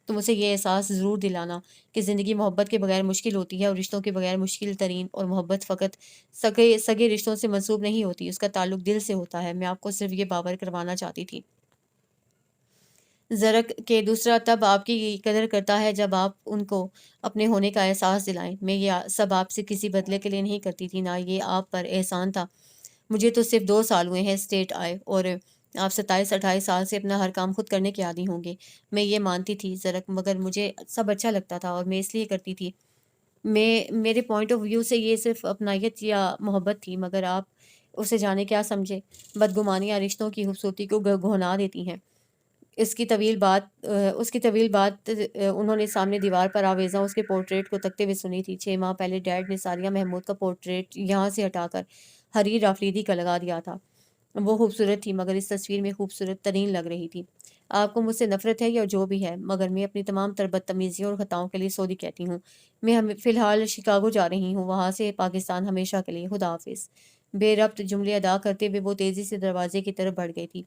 تم اسے یہ احساس ضرور دلانا کہ زندگی محبت کے بغیر مشکل ہوتی ہے، اور رشتوں کے بغیر مشکل ترین. اور محبت فقط سگے رشتوں سے منسوب نہیں ہوتی، اس کا تعلق دل سے ہوتا ہے. میں آپ کو صرف یہ باور کروانا چاہتی تھی. زرک کے دوسرا تب آپ کی قدر کرتا ہے جب آپ ان کو اپنے ہونے کا احساس دلائیں. میں یہ سب آپ سے کسی بدلے کے لیے نہیں کرتی تھی، نہ یہ آپ پر احسان تھا. مجھے تو صرف 2 سال ہوئے ہیں اسٹیٹ آئے، اور آپ 27-28 سال سے اپنا ہر کام خود کرنے کے عادی ہوں گے. میں یہ مانتی تھی زرک، مگر مجھے سب اچھا لگتا تھا، اور میں اس لیے کرتی تھی. میرے پوائنٹ آف ویو سے یہ صرف اپنائیت یا محبت تھی، مگر آپ اسے جانے کیا سمجھے. بدگمانیاں رشتوں کی خوبصورتی کو گھونا دیتی ہیں. اس کی طویل بات انہوں نے سامنے دیوار پر آویزاں اس کے پورٹریٹ کو تکتے ہوئے سنی تھی. 6 ماہ پہلے ڈیڈ نے ساریہ محمود کا پورٹریٹ یہاں سے ہٹا کر حریر آفریدی کا لگا دیا تھا. وہ خوبصورت تھی، مگر اس تصویر میں خوبصورت ترین لگ رہی تھی. آپ کو مجھ سے نفرت ہے یا جو بھی ہے، مگر میں اپنی تمام تر بدتمیزیوں اور خطاؤں کے لیے سوری کہتی ہوں. میں فی الحال شکاگو جا رہی ہوں، وہاں سے پاکستان ہمیشہ کے لیے. خدا حافظ. بے ربط جملے ادا کرتے ہوئے وہ تیزی سے دروازے کی طرف بڑھ گئی تھی.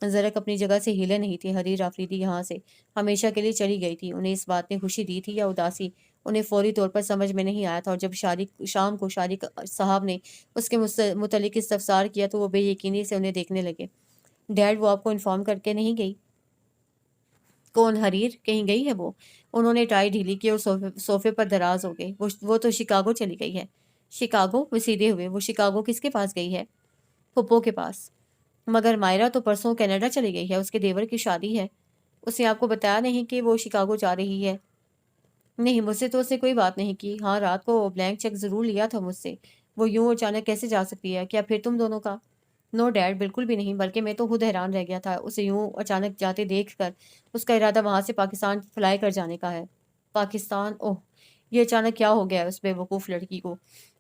زرک اپنی جگہ سے ہلے نہیں تھے. حریر آفریدی یہاں سے ہمیشہ کے لیے چلی گئی تھی. انہیں اس بات نے خوشی دی تھی یا اداسی، انہیں فوری طور پر سمجھ میں نہیں آیا تھا. اور جب شام کو شارق صاحب نے اس کے متعلق استفسار کیا تو وہ بے یقینی سے انہیں دیکھنے لگے. ڈیڈ، وہ آپ کو انفارم کر کے نہیں گئی؟ کون؟ حریر کہیں گئی ہے وہ؟ انہوں نے ٹائی ڈھیلی کی اور صوفے پر دراز ہو گئے. وہ تو شکاگو چلی گئی ہے. شکاگو؟ وہ سیدھے ہوئے. وہ شکاگو کس کے پاس گئی ہے؟ پھپھو کے پاس. مگر مائرہ تو پرسوں کینیڈا چلی گئی ہے، اس کے دیور کی شادی ہے. اس نے آپ کو بتایا نہیں کہ وہ شکاگو جا رہی ہے؟ نہیں، مجھ سے تو اس نے کوئی بات نہیں کی. ہاں، رات کو بلینک چیک ضرور لیا تھا مجھ سے. وہ یوں اچانک کیسے جا سکتی ہے؟ کیا پھر تم دونوں کا؟ نو ڈیڈ، بالکل بھی نہیں، بلکہ میں تو خود حیران رہ گیا تھا اسے یوں اچانک جاتے دیکھ کر. اس کا ارادہ وہاں سے پاکستان فلائی کر جانے کا ہے. پاکستان؟ اوہ، یہ اچانک کیا ہو گیا ہے اس بے وقوف لڑکی کو؟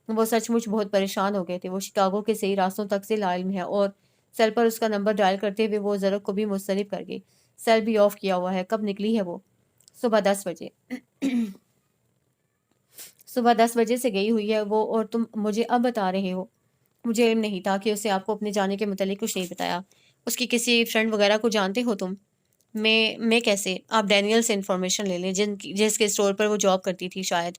وہ سچ مچ بہت پریشان ہو گئے تھے. وہ شکاگو کے صحیح راستوں تک سے لا علم ہے. اور سیل پر اس کا نمبر ڈائل کرتے ہوئے وہ زرک کو بھی مسترب کر گئی. سیل بھی آف کیا ہوا ہے. کب نکلی ہے وہ؟ صبح 10 بجے. صبح 10 بجے سے گئی ہوئی ہے وہ، اور تم مجھے اب بتا رہے ہو؟ مجھے علم نہیں تھا کہ اسے آپ کو اپنے جانے کے متعلق کچھ نہیں بتایا. اس کی کسی فرینڈ وغیرہ کو جانتے ہو تم؟ میں کیسے؟ آپ ڈینیل سے انفارمیشن لے لیں، جس کے اسٹور پر وہ جاب کرتی تھی. شاید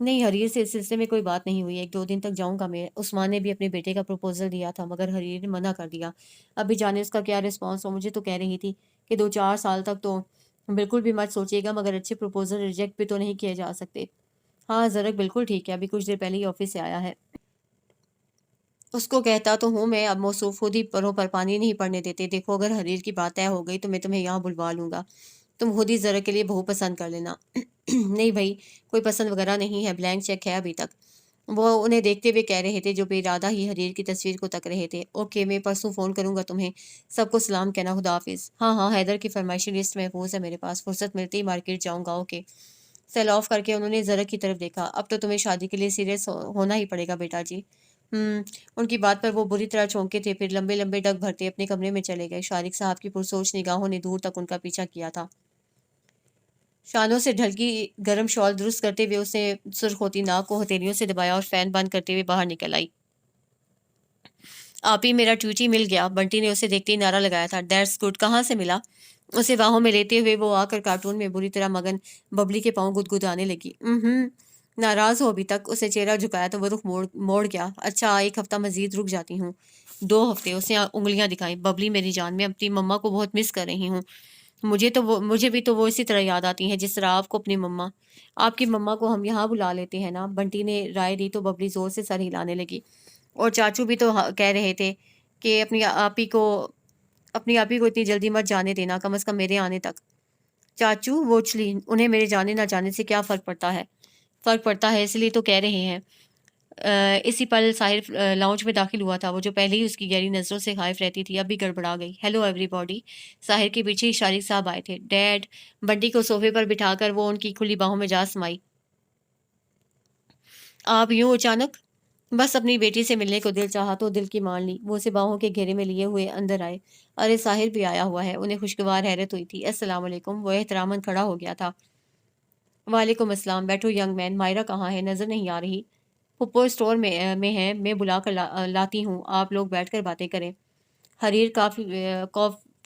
نہیں, حریر سے اس سلسلے میں کوئی بات نہیں ہوئی، 1-2 دن تک جاؤں گا میں۔ عثمان نے بھی اپنے بیٹے کا پروپوزل دیا تھا مگر حریر نے منع کر دیا۔ ابھی جانے اس کا کیا رسپانس ہو، مجھے تو کہہ رہی تھی کہ 2-4 سال تک تو بالکل بھی مت سوچیے گا، مگر اچھے پروپوزل ریجیکٹ بھی تو نہیں کیے جا سکتے۔ ہاں، زرک بالکل ٹھیک ہے، ابھی کچھ دیر پہلے ہی آفس سے آیا ہے۔ اس کو کہتا تو ہوں میں، اب موصوف خود ہی پروں پر پانی نہیں پڑنے دیتے۔ دیکھو اگر حریر کی بات طے ہو گئی تو میں تمہیں یہاں بلوا لوں گا، تم خود ہی زرک کے لیے بہو پسند کر لینا۔ نہیں بھائی، کوئی پسند وغیرہ نہیں ہے، بلینک چیک ہے ابھی تک۔ وہ انہیں دیکھتے ہوئے کہہ رہے تھے جو بے ارادہ ہی حریر کی تصویر کو تک رہے تھے۔ اوکے، میں پرسوں فون کروں گا تمہیں، سب کو سلام کہنا، خدا حافظ۔ ہاں ہاں، حیدر کی فرمائشی لسٹ محفوظ ہے میرے پاس، فرصت ملتے ہی مارکیٹ جاؤں گا۔ اوکے۔ سیل آف کر کے انہوں نے زرک کی طرف دیکھا۔ اب تو تمہیں شادی کے لیے سیریس ہونا ہی پڑے گا بیٹا جی۔ ان کی بات پر وہ بری طرح چونکے تھے، پھر لمبے لمبے ڈگ بھرتے اپنے کمرے میں چلے گئے۔ شارق صاحب کی پرسوچ نگاہوں نے دور تک ان کا پیچھا کیا تھا۔ شانوں سے ڈھلکی گرم شال درست کرتے ہوئے اس نے سرخ ہوتی ناک کو ہتھیلیوں سے دبایا اور فین بند کرتے ہوئے باہر نکل آئی۔ آپ ہی میرا ٹوٹی مل گیا، بنٹی نے اسے دیکھتے ہی نعرہ لگایا تھا۔ دیٹس گڈ، کہاں سے ملا؟ اسے باہوں میں لیتے ہوئے وہ آ کر کارٹون میں بری طرح مگن ببلی کے پاؤں گدگدانے لگی۔ ناراض ہو ابھی تک؟ اسے چہرہ جھکایا تو وہ رخ موڑ گیا۔ اچھا، 1 ہفتہ مزید رک جاتی ہوں۔ 2 ہفتے؟ اس نے انگلیاں دکھائیں۔ ببلی میری جان، میں اپنی مما کو بہت مس کر رہی ہوں۔ مجھے بھی تو وہ اسی طرح یاد آتی ہیں جس طرح آپ کو اپنی مما۔ آپ کی مما کو ہم یہاں بلا لیتے ہیں نا؟ بنٹی نے رائے دی تو ببلی زور سے سر ہلانے لگی۔ اور چاچو بھی تو کہہ رہے تھے کہ اپنی آپی کو اتنی جلدی مت جانے دینا، کم از کم میرے آنے تک۔ چاچو وہ چلی، انہیں میرے جانے نہ جانے سے کیا فرق پڑتا ہے؟ فرق پڑتا ہے، اس لیے تو کہہ رہے ہیں۔ اسی پل ساحر لاؤنج میں داخل ہوا تھا۔ وہ جو پہلے ہی اس کی گہری نظروں سے خائف رہتی تھی اب بھی گڑبڑا گئی۔ Hello every body. ساحر کے پیچھے ہی شارق صاحب آئے تھے۔ ڈیڈ۔ بنٹی کو صوفے پر بٹھا کر وہ ان کی کھلی باہوں میں جا سمائی۔ آپ یوں اچانک؟ بس اپنی بیٹی سے ملنے کو دل چاہا تو دل کی مان لی۔ وہ اسے باہوں کے گھیرے میں لیے ہوئے اندر آئے۔ ارے ساحر بھی آیا ہوا ہے، انہیں خوشگوار حیرت ہوئی تھی۔ السلام علیکم۔ وہ احتراماً کھڑا ہو گیا تھا۔ وعلیکم السلام، بیٹھو ینگ مین۔ مائرہ کہاں ہے؟ نظر نہیں آ رہی۔ پھپھو اسٹور میں ہے، میں بلا کر لاتی ہوں، آپ لوگ بیٹھ کر باتیں کریں۔ حریر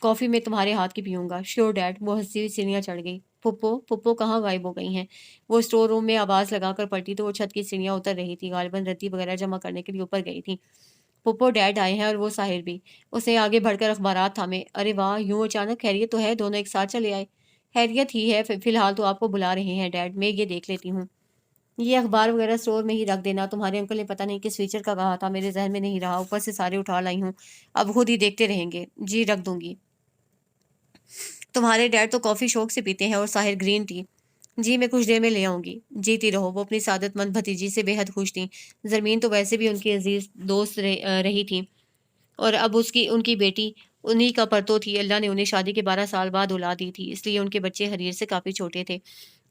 کافی میں تمہارے ہاتھ کی پیوں گا۔ Sure dead. وہ ہنستی ہوئی سیڑھیاں چڑھ گئی۔ پھپھو کہاں غائب ہو گئی ہیں؟ وہ اسٹور روم میں آواز لگا کر پلٹی تو وہ چھت کی سیڑھیاں اتر رہی تھی، غالباً رتی وغیرہ جمع کرنے کے لیے اوپر گئی تھی۔ پھپھو ڈیڈ آئے ہیں اور وہ ساحر بھی۔ اس نے آگے بڑھ کر اخبارات تھامے۔ ارے واہ، یوں اچانک؟ خیریت تو ہے؟ دونوں ایک ساتھ چلے آئے۔ خیریت ہی ہے، فی الحال تو آپ کو بلا رہے ہیں ڈیڈ، میں یہ دیکھ لیتی ہوں۔ یہ اخبار وغیرہ اسٹور میں ہی رکھ دینا، تمہارے انکل نے پتہ نہیں کس فیچر کا کہا تھا، میرے ذہن میں نہیں رہا، اوپر سے سارے اٹھا لائی ہوں، اب خود ہی دیکھتے رہیں گے۔ جی رکھ دوں گی۔ تمہارے ڈیڈ تو کافی شوق سے پیتے ہیں اور ساحر گرین ٹی۔ جی میں کچھ دیر میں لے آؤں گی۔ جیتی رہو۔ وہ اپنی سعادت مند بھتیجی سے بے حد خوش تھیں۔ زرمین تو ویسے بھی ان کی عزیز دوست رہی تھی اور اب ان کی بیٹی انہی کا پرتو تھی۔ اللہ نے انہیں شادی کے 12 سال بعد اولاد دی تھی، اس لیے ان کے بچے حریر سے کافی چھوٹے تھے۔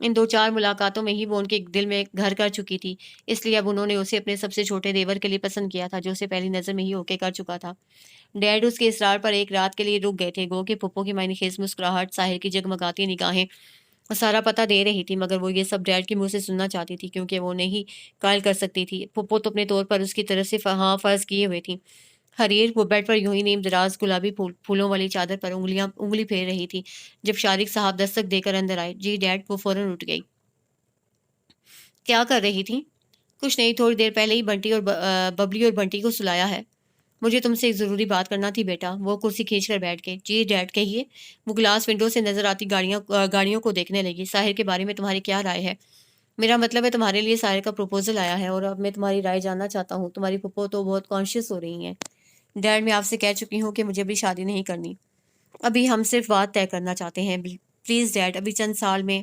ان 2-4 ملاقاتوں میں ہی وہ ان کے دل میں گھر کر چکی تھی، اس لیے اب انہوں نے اسے اپنے سب سے چھوٹے دیور کے لیے پسند کیا تھا جو اسے پہلی نظر میں ہی اوکے کر چکا تھا۔ ڈیڈ اس کے اصرار پر ایک رات کے لیے رک گئے تھے، گو کہ پھپھو کی معنی خیز مسکراہٹ ساحر کی جگمگاتی نگاہیں سارا پتہ دے رہی تھی، مگر وہ یہ سب ڈیڈ کے منہ سے سننا چاہتی تھی کیونکہ وہ نہیں قائل کر سکتی تھی۔ پھپھو تو اپنے طور پر اس کی طرف سے ہاں فرض کیے ہوئے تھی۔ حریر وہ بیڈ پر یوں ہی نیم دراز گلابی پھولوں والی چادر پر انگلی پھیر رہی تھی جب شارق صاحب دستک دے کر اندر آئے۔ جی ڈیڈ۔ وہ فوراً اٹھ گئی۔ کیا کر رہی تھی؟ کچھ نہیں، تھوڑی دیر پہلے ہی ببلی اور بنٹی کو سلایا ہے۔ مجھے تم سے ایک ضروری بات کرنا تھی بیٹا۔ وہ کرسی کھینچ کر بیٹھ گئے۔ جی ڈیڈ کہیے۔ وہ گلاس ونڈو سے نظر آتی گاڑیوں کو دیکھنے لگی۔ ساحر کے بارے میں تمہاری کیا رائے ہے؟ میرا مطلب ہے تمہارے لیے ساحر کا پروپوزل آیا ہے اور اب میں تمہاری رائے جاننا چاہتا ہوں۔ تمہاری پھپھو تو بہت کانشیس ہو رہی ہیں۔ ڈیڈ میں آپ سے کہہ چکی ہوں کہ مجھے بھی شادی نہیں کرنی، ابھی ہم صرف بات طے کرنا چاہتے ہیں۔ پلیز ڈیڈ، ابھی چند سال میں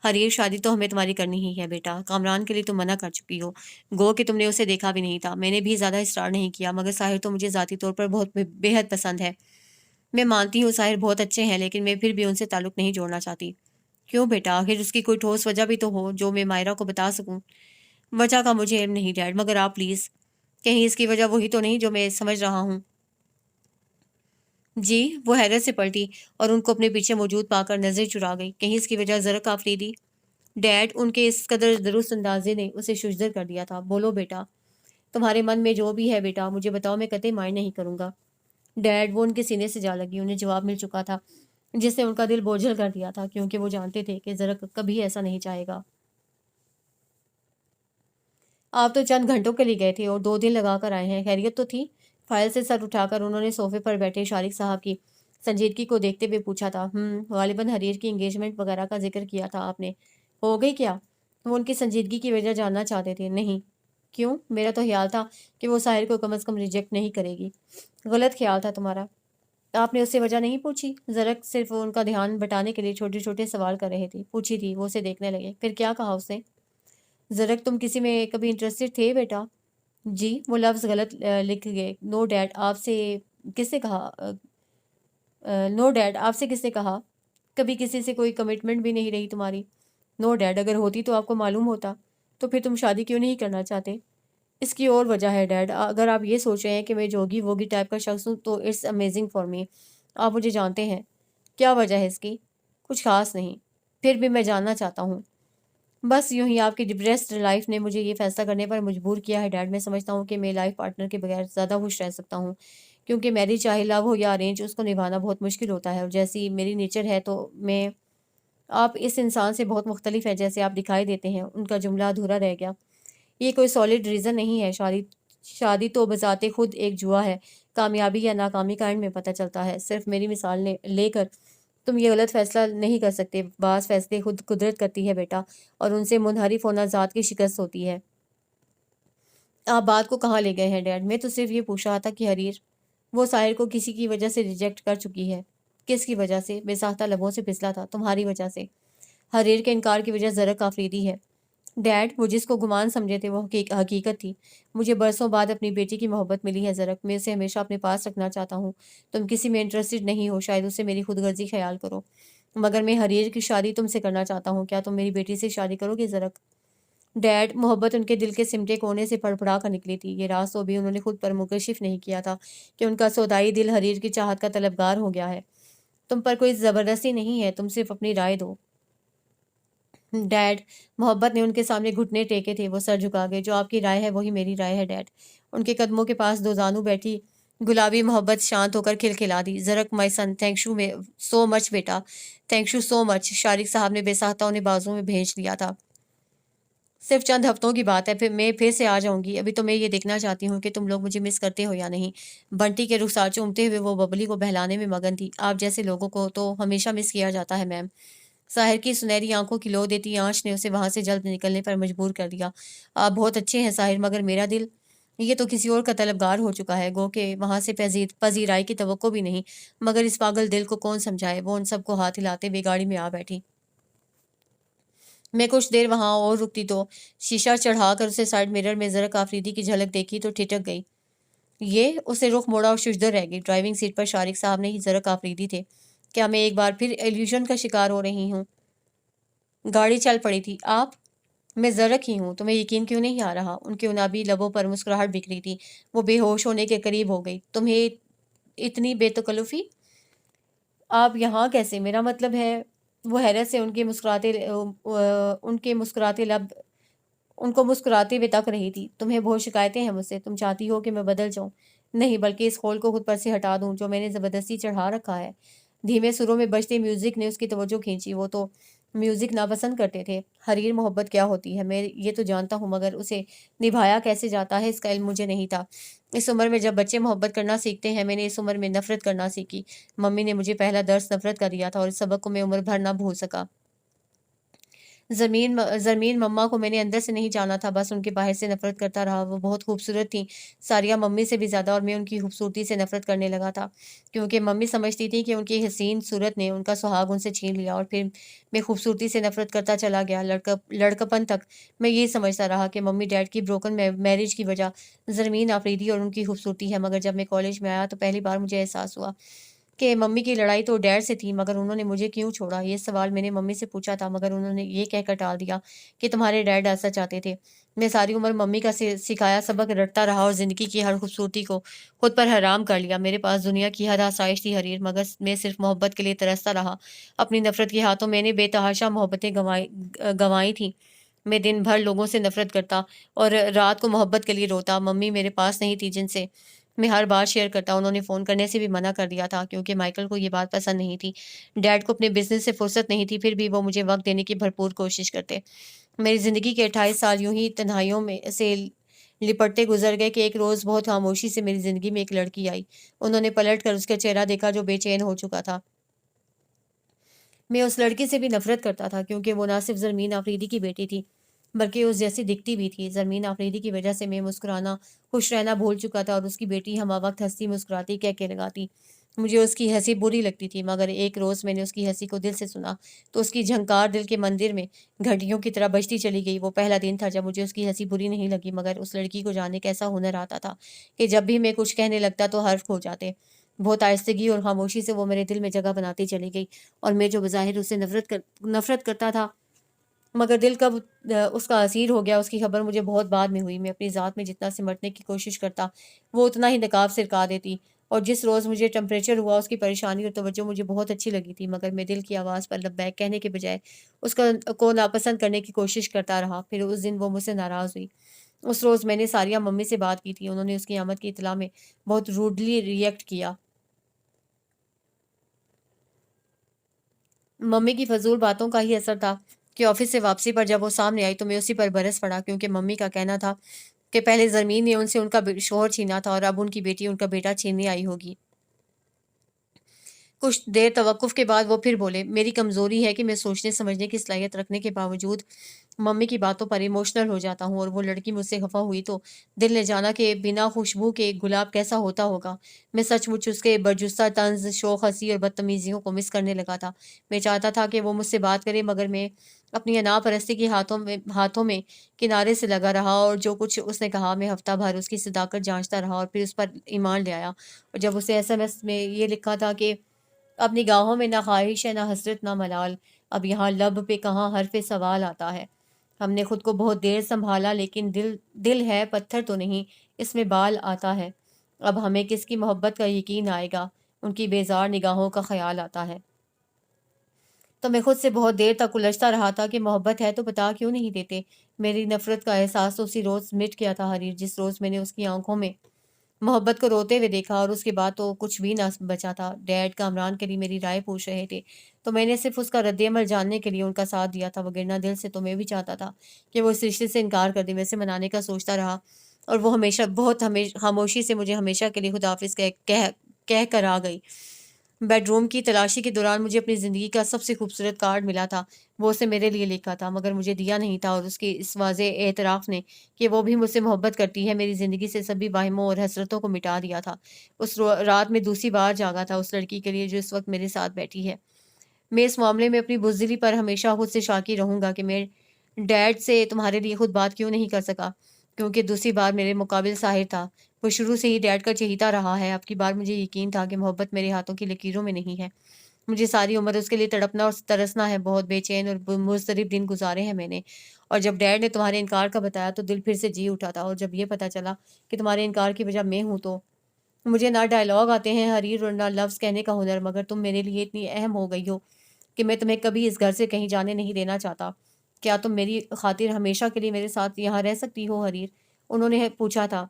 حریر شادی تو ہمیں تمہاری کرنی ہی ہے بیٹا۔ کامران کے لیے تم منع کر چکی ہو، گو کہ تم نے اسے دیکھا بھی نہیں تھا۔ میں نے بھی زیادہ اصرار نہیں کیا، مگر ساحر تو مجھے ذاتی طور پر بہت بے حد پسند ہے۔ میں مانتی ہوں ساحر بہت اچھے ہیں، لیکن میں پھر بھی ان سے تعلق نہیں جوڑنا چاہتی۔ کیوں بیٹا؟ آخر اس کی کوئی ٹھوس وجہ بھی تو ہو جو میں مائرہ کو بتا سکوں۔ وجہ کا مجھے علم نہیں ڈیڈ، مگر آپ پلیز، کہیں اس کی وجہ وہی تو نہیں جو میں سمجھ رہا ہوں۔ جی؟ وہ حیرت سے پلٹی اور ان کو اپنے پیچھے موجود پا کر نظر چرا گئی۔ کہیں اس کی وجہ زرق آفریدی؟ ڈیڈ، ان کے اس قدر درست اندازے نے اسے ششدر کر دیا تھا۔ بولو بیٹا، تمہارے من میں جو بھی ہے بیٹا مجھے بتاؤ، میں قطعی مائنڈ نہیں کروں گا۔ ڈیڈ، وہ ان کے سینے سے جا لگی۔ انہیں جواب مل چکا تھا جس نے ان کا دل بوجھل کر دیا تھا، کیونکہ وہ جانتے تھے کہ زرق کبھی ایسا نہیں چاہے گا۔ آپ تو چند گھنٹوں کے لیے گئے تھے اور 2 دن لگا کر آئے ہیں، خیریت تو تھی؟ فائل سے سر اٹھا کر انہوں نے صوفے پر بیٹھے شارق صاحب کی سنجیدگی کو دیکھتے ہوئے پوچھا تھا۔ غالباً حریر کی انگیجمنٹ وغیرہ کا ذکر کیا تھا آپ نے، ہو گئی کیا؟ وہ ان کی سنجیدگی کی وجہ جاننا چاہتے تھے۔ نہیں۔ کیوں؟ میرا تو خیال تھا کہ وہ ساحر کو کم از کم ریجیکٹ نہیں کرے گی۔ غلط خیال تھا تمہارا۔ آپ نے اس سے وجہ نہیں پوچھی؟ زرک صرف ان کا دھیان بٹانے کے لیے چھوٹے چھوٹے سوال کر رہے تھے۔ پوچھی تھی، وہ اسے دیکھنے لگے۔ پھر کیا کہا اس نے؟ زرک تم کسی میں کبھی انٹرسٹڈ تھے بیٹا؟ جی، وہ لفظ غلط لکھ گئے۔ نو ڈیڈ، آپ سے کس نے کہا؟ نو ڈیڈ، آپ سے کس نے کہا؟ کبھی کسی سے کوئی کمٹمنٹ بھی نہیں رہی تمہاری؟ نو ڈیڈ، اگر ہوتی تو آپ کو معلوم ہوتا۔ تو پھر تم شادی کیوں نہیں کرنا چاہتے؟ اس کی اور وجہ ہے ڈیڈ، اگر آپ یہ سوچ رہے ہیں کہ میں جوگی ووگی ٹائپ کا شخص ہوں تو اٹس امیزنگ فار می۔ آپ مجھے جانتے ہیں۔ کیا وجہ ہے اس کی؟ کچھ خاص نہیں، پھر بھی میں جاننا چاہتا ہوں۔ بس یوں ہی آپ کی ڈپریسڈ لائف نے مجھے یہ فیصلہ کرنے پر مجبور کیا ہے ڈیڈ۔ میں سمجھتا ہوں کہ میں لائف پارٹنر کے بغیر زیادہ خوش رہ سکتا ہوں، کیونکہ میری چاہے لو ہو یا ارینج، اس کو نبھانا بہت مشکل ہوتا ہے، اور جیسی میری نیچر ہے تو میں آپ اس انسان سے بہت مختلف ہے جیسے آپ دکھائی دیتے ہیں۔ ان کا جملہ ادھورا رہ گیا۔ یہ کوئی سالڈ ریزن نہیں ہے۔ شادی تو بذات خود ایک جوا ہے، کامیابی یا ناکامی کا اینڈ میں پتہ چلتا ہے۔ صرف میری مثال لے کر تم یہ غلط فیصلہ نہیں کر سکتے۔ بعض فیصلے خود قدرت کرتی ہے بیٹا، اور ان سے منحرف ہونا ذات کی شکست ہوتی ہے۔ آپ بات کو کہاں لے گئے ہیں ڈیڈ؟ میں تو صرف یہ پوچھ رہا تھا کہ حریر وہ ساحر کو کسی کی وجہ سے ریجیکٹ کر چکی ہے۔ کس کی وجہ سے؟ بے ساختہ لبوں سے پھسلا تھا۔ تمہاری وجہ سے۔ حریر کے انکار کی وجہ زرق آفریدی ہے ڈیڈ، وہ جس کو گمان سمجھے تھے وہ حقیقت تھی۔ مجھے برسوں بعد اپنی بیٹی کی محبت ملی ہے زرق، میں اسے ہمیشہ اپنے پاس رکھنا چاہتا ہوں۔ تم کسی میں انٹرسٹڈ نہیں ہو، شاید اسے میری خود غرضی خیال کرو، مگر میں حریر کی شادی تم سے کرنا چاہتا ہوں۔ کیا تم میری بیٹی سے شادی کرو گے زرق؟ ڈیڈ، محبت ان کے دل کے سمٹے کونے سے پڑپڑا کر نکلی تھی۔ یہ راز تو ابھی انہوں نے خود پر منکشف نہیں کیا تھا کہ ان کا سودائی دل حریر کی چاہت کا طلبگار ہو گیا ہے۔ تم پر کوئی زبردستی نہیں ہے، تم صرف اپنی رائے دو۔ ڈیڈ، محبت نے ان کے سامنے گھٹنے ٹیکے تھے، وہ سر جھکا گئے۔ جو آپ کی رائے ہے وہی میری رائے ہے ڈیڈ۔ ان کے قدموں کے پاس دو زانو بیٹھی گلابی محبت شانت ہو کر کھلکھلا دی۔ Zarq my son, thank you so much بیٹا، thank you so much. Shariq صاحب نے بے ساختہ انہیں بازوں میں بھیج لیا تھا۔ صرف چند ہفتوں کی بات ہے، میں پھر سے آ جاؤں گی۔ ابھی تو میں یہ دیکھنا چاہتی ہوں کہ تم لوگ مجھے مس کرتے ہو یا نہیں۔ بنٹی کے رخسار چومتے ہوئے وہ ببلی کو بہلانے میں مگن تھی۔ آپ جیسے لوگوں کو تو ہمیشہ مس کیا جاتا ہے میم۔ ساحر کی سنہری آنکھوں کی لو دیتی آنچ نے اسے وہاں سے جلد نکلنے پر مجبور کر دیا۔ آپ بہت اچھے ہیں ساحر، مگر میرا دل یہ تو کسی اور کا طلبگار ہو چکا ہے، گو کہ وہاں سے پذیرائی کی توقع بھی نہیں۔ مگر اس پاگل دل کو کون سمجھائے؟ وہ ان سب کو ہاتھ ہلاتے ہوئے گاڑی میں آ بیٹھی۔ میں کچھ دیر وہاں اور رکتی تو شیشہ چڑھا کر اسے سائڈ مرر میں زرق آفریدی کی جھلک دیکھی تو ٹھٹک گئی۔ یہ اسے رخ موڑا اور ششدر رہ گئی۔ ڈرائیونگ سیٹ پر شارق صاحب نے ہی زرق آفریدی تھے۔ کیا میں ایک بار پھر ایلیوژن کا شکار ہو رہی ہوں؟ گاڑی چل پڑی تھی۔ آپ؟ میں زرق ہی ہوں، تمہیں یقین کیوں نہیں آ رہا؟ ان کے انابی لبوں پر مسکراہٹ بکھری تھی۔ وہ بے ہوش ہونے کے قریب ہو گئی۔ تمہیں اتنی بے تکلفی؟ آپ یہاں کیسے؟ میرا مطلب ہے، وہ حیرت سے ان کے مسکراتے لب ان کو مسکراتے ہوئے تک رہی تھی۔ تمہیں بہت شکایتیں ہیں مجھ سے، تم چاہتی ہو کہ میں بدل جاؤں؟ نہیں، بلکہ اس خول کو خود پر سے ہٹا دوں جو میں نے زبردستی چڑھا رکھا ہے۔ دھیمے سروں میں بجتے میوزک نے اس کی توجہ کھینچی۔ وہ تو میوزک ناپسند کرتے تھے۔ حریر، محبت کیا ہوتی ہے میں یہ تو جانتا ہوں، مگر اسے نبھایا کیسے جاتا ہے اس کا علم مجھے نہیں تھا۔ اس عمر میں جب بچے محبت کرنا سیکھتے ہیں، میں نے اس عمر میں نفرت کرنا سیکھی۔ ممی نے مجھے پہلا درس نفرت کا دیا تھا، اور اس سبق کو میں عمر بھر نہ بھول سکا۔ زرمین مما کو میں نے اندر سے نہیں جانا تھا، بس ان کے باہر سے نفرت کرتا رہا۔ وہ بہت خوبصورت تھیں، ساریہ ممی سے بھی زیادہ، اور میں ان کی خوبصورتی سے نفرت کرنے لگا تھا، کیونکہ ممی سمجھتی تھی کہ ان کی حسین صورت نے ان کا سہاگ ان سے چھین لیا، اور پھر میں خوبصورتی سے نفرت کرتا چلا گیا۔ لڑکپن تک میں یہی سمجھتا رہا کہ ممی ڈیڈ کی بروکن میرج کی وجہ زرمین آفریدی اور ان کی خوبصورتی ہے، مگر جب میں کالج میں آیا تو پہلی بار مجھے احساس ہوا کہ ممی کی لڑائی تو ڈیڈ سے تھی، مگر انہوں نے مجھے کیوں چھوڑا؟ یہ سوال میں نے ممی سے پوچھا تھا، مگر انہوں نے یہ کہہ کر ٹال دیا کہ تمہارے ڈیڈ ایسا چاہتے تھے۔ میں ساری عمر ممی کا سکھایا سبق رٹتا رہا، اور زندگی کی ہر خوبصورتی کو خود پر حرام کر لیا۔ میرے پاس دنیا کی ہر آسائش تھی حریر، مگر میں صرف محبت کے لیے ترستا رہا۔ اپنی نفرت کے ہاتھوں میں نے بے تحاشا محبتیں گنوائی تھیں۔ میں دن بھر لوگوں سے نفرت کرتا اور رات کو محبت کے لیے روتا۔ ممی میرے پاس نہیں تھی جن سے میں ہر بات شیئر کرتا۔ انہوں نے فون کرنے سے بھی منع کر دیا تھا، کیونکہ مائیکل کو یہ بات پسند نہیں تھی۔ ڈیڈ کو اپنے بزنس سے فرصت نہیں تھی، پھر بھی وہ مجھے وقت دینے کی بھرپور کوشش کرتے۔ میری زندگی کے 28 سال یوں ہی تنہائیوں میں سے لپٹتے گزر گئے کہ ایک روز بہت خاموشی سے میری زندگی میں ایک لڑکی آئی۔ انہوں نے پلٹ کر اس کا چہرہ دیکھا جو بے چین ہو چکا تھا۔ میں اس لڑکی سے بھی نفرت کرتا تھا کیونکہ وہ نہ صرف زرمین آفریدی کی بیٹی تھی بلکہ اس جیسی دکھتی بھی تھی۔ زرمین آفریدی کی وجہ سے میں مسکرانا، خوش رہنا بھول چکا تھا اور اس کی بیٹی ہمہ وقت ہنستی مسکراتی کہہ کے لگاتی۔ مجھے اس کی ہنسی بری لگتی تھی، مگر ایک روز میں نے اس کی ہنسی کو دل سے سنا تو اس کی جھنکار دل کے مندر میں گھنٹیوں کی طرح بجتی چلی گئی۔ وہ پہلا دن تھا جب مجھے اس کی ہنسی بری نہیں لگی، مگر اس لڑکی کو جاننے کیسا ہنر آتا تھا کہ جب بھی میں کچھ کہنے لگتا تو حرف کھو جاتے۔ بہت آہستگی اور خاموشی سے وہ میرے دل میں جگہ بناتی چلی گئی، اور میں جو بظاہر اس سے نفرت کرتا تھا مگر دل کب اس کا اسیر ہو گیا اس کی خبر مجھے بہت بعد میں ہوئی۔ میں اپنی ذات میں جتنا سمٹنے کی کوشش کرتا وہ اتنا ہی نقاب سرکا دیتی، اور جس روز مجھے ٹمپریچر ہوا اس کی پریشانی اور توجہ مجھے بہت اچھی لگی تھی، مگر میں دل کی آواز پر لبیک کہنے کے بجائے اس کو ناپسند کرنے کی کوشش کرتا رہا۔ پھر اس دن وہ مجھ سے ناراض ہوئی۔ اس روز میں نے ساریہ ممی سے بات کی تھی، انہوں نے اس کی آمد کی اطلاع میں بہت روڈلی ریئیکٹ کیا۔ ممی کی فضول باتوں کا ہی اثر تھا کہ آفس سے واپسی پر جب وہ سامنے آئی تو میں اسی پر برس پڑا، کیونکہ ممی کا کہنا تھا کہ پہلے زرمین نے ان سے ان کا شوہر چھینا تھا اور اب ان کی بیٹی ان کا بیٹا چھیننے آئی ہوگی۔ کچھ دیر توقف کے بعد وہ پھر بولے، میری کمزوری ہے کہ میں سوچنے سمجھنے کی صلاحیت رکھنے کے باوجود ممی کی باتوں پر ایموشنل ہو جاتا ہوں، اور وہ لڑکی مجھ سے خفا ہوئی تو دل نے جانا کہ بنا خوشبو کے گلاب کیسا ہوتا ہوگا۔ میں سچ مچ اس کے برجستہ طنز، شوخ ہنسی اور بدتمیزیوں کو مس کرنے لگا تھا۔ میں چاہتا تھا کہ وہ مجھ سے بات کرے، مگر میں اپنی انا پرستی کے ہاتھوں میں کنارے سے لگا رہا، اور جو کچھ اس نے کہا میں ہفتہ بھر اس کی صداقت جانچتا رہا اور پھر اس پر ایمان لے آیا۔ اور جب اسے SMS میں یہ لکھا تھا کہ اب نگاہوں میں نہ خواہش ہے نہ حسرت نہ ملال، اب یہاں لب پہ کہاں حرف سوال آتا ہے۔ ہم نے خود کو بہت دیر سنبھالا، لیکن دل ہے پتھر تو نہیں، اس میں بال آتا ہے۔ اب ہمیں کس کی محبت کا یقین آئے گا، ان کی بیزار نگاہوں کا خیال آتا ہے۔ تو میں خود سے بہت دیر تک الجھتا رہا تھا کہ محبت ہے تو بتا کیوں نہیں دیتے۔ میری نفرت کا احساس تو اسی روز مٹ گیا تھا حریر، جس روز میں نے اس کی آنکھوں میں محبت کو روتے ہوئے دیکھا، اور اس کے بعد تو کچھ بھی نہ بچا تھا۔ ڈیڈ کامران کے لیے میری رائے پوچھ رہے تھے تو میں نے صرف اس کا رد عمل جاننے کے لیے ان کا ساتھ دیا تھا، وگرنہ دل سے تو میں بھی چاہتا تھا کہ وہ اس رشتے سے انکار کر دے۔ ویسے منانے کا سوچتا رہا، اور وہ خاموشی سے مجھے ہمیشہ کے لیے خدا حافظ کہہ کر آ گئی۔ بیڈ روم کی تلاشی کے دوران مجھے اپنی زندگی کا سب سے خوبصورت کارڈ ملا تھا، وہ اسے میرے لیے لکھا تھا، مگر مجھے دیا نہیں تھا، اور اس کے اس واضح اعتراف نے کہ وہ بھی مجھ سے محبت کرتی ہے میری زندگی سے سبھی واہموں اور حسرتوں کو مٹا دیا تھا۔ اس رات میں دوسری بار جاگا تھا اس لڑکی کے لیے جو اس وقت میرے ساتھ بیٹھی ہے۔ میں اس معاملے میں اپنی بزدلی پر ہمیشہ خود سے شاکی رہوں گا کہ میں ڈیڈ سے تمہارے لیے خود بات کیوں نہیں کر سکا، کیونکہ دوسری بار میرے مقابل ساحر تھا۔ وہ شروع سے ہی ڈیڈ کا چہیتا رہا ہے۔ اب کی بار مجھے یقین تھا کہ محبت میرے ہاتھوں کی لکیروں میں نہیں ہے۔ مجھے ساری عمر اس کے لیے تڑپنا اور ترسنا ہے۔ بہت بے چین اور مضطرب دن گزارے ہیں میں نے، اور جب ڈیڈ نے تمہارے انکار کا بتایا تو دل پھر سے جی اٹھا تھا، اور جب یہ پتہ چلا کہ تمہارے انکار کی وجہ میں ہوں تو مجھے نہ ڈائیلاگ آتے ہیں حریر اور نہ لفظ کہنے کا ہنر، مگر تم میرے لیے اتنی اہم ہو گئی ہو کہ میں تمہیں کبھی اس گھر سے کہیں جانے نہیں دینا چاہتا۔ کیا تم میری خاطر ہمیشہ کے لیے میرے ساتھ یہاں رہ سکتی ہو حریر؟ انہوں نے پوچھا تھا،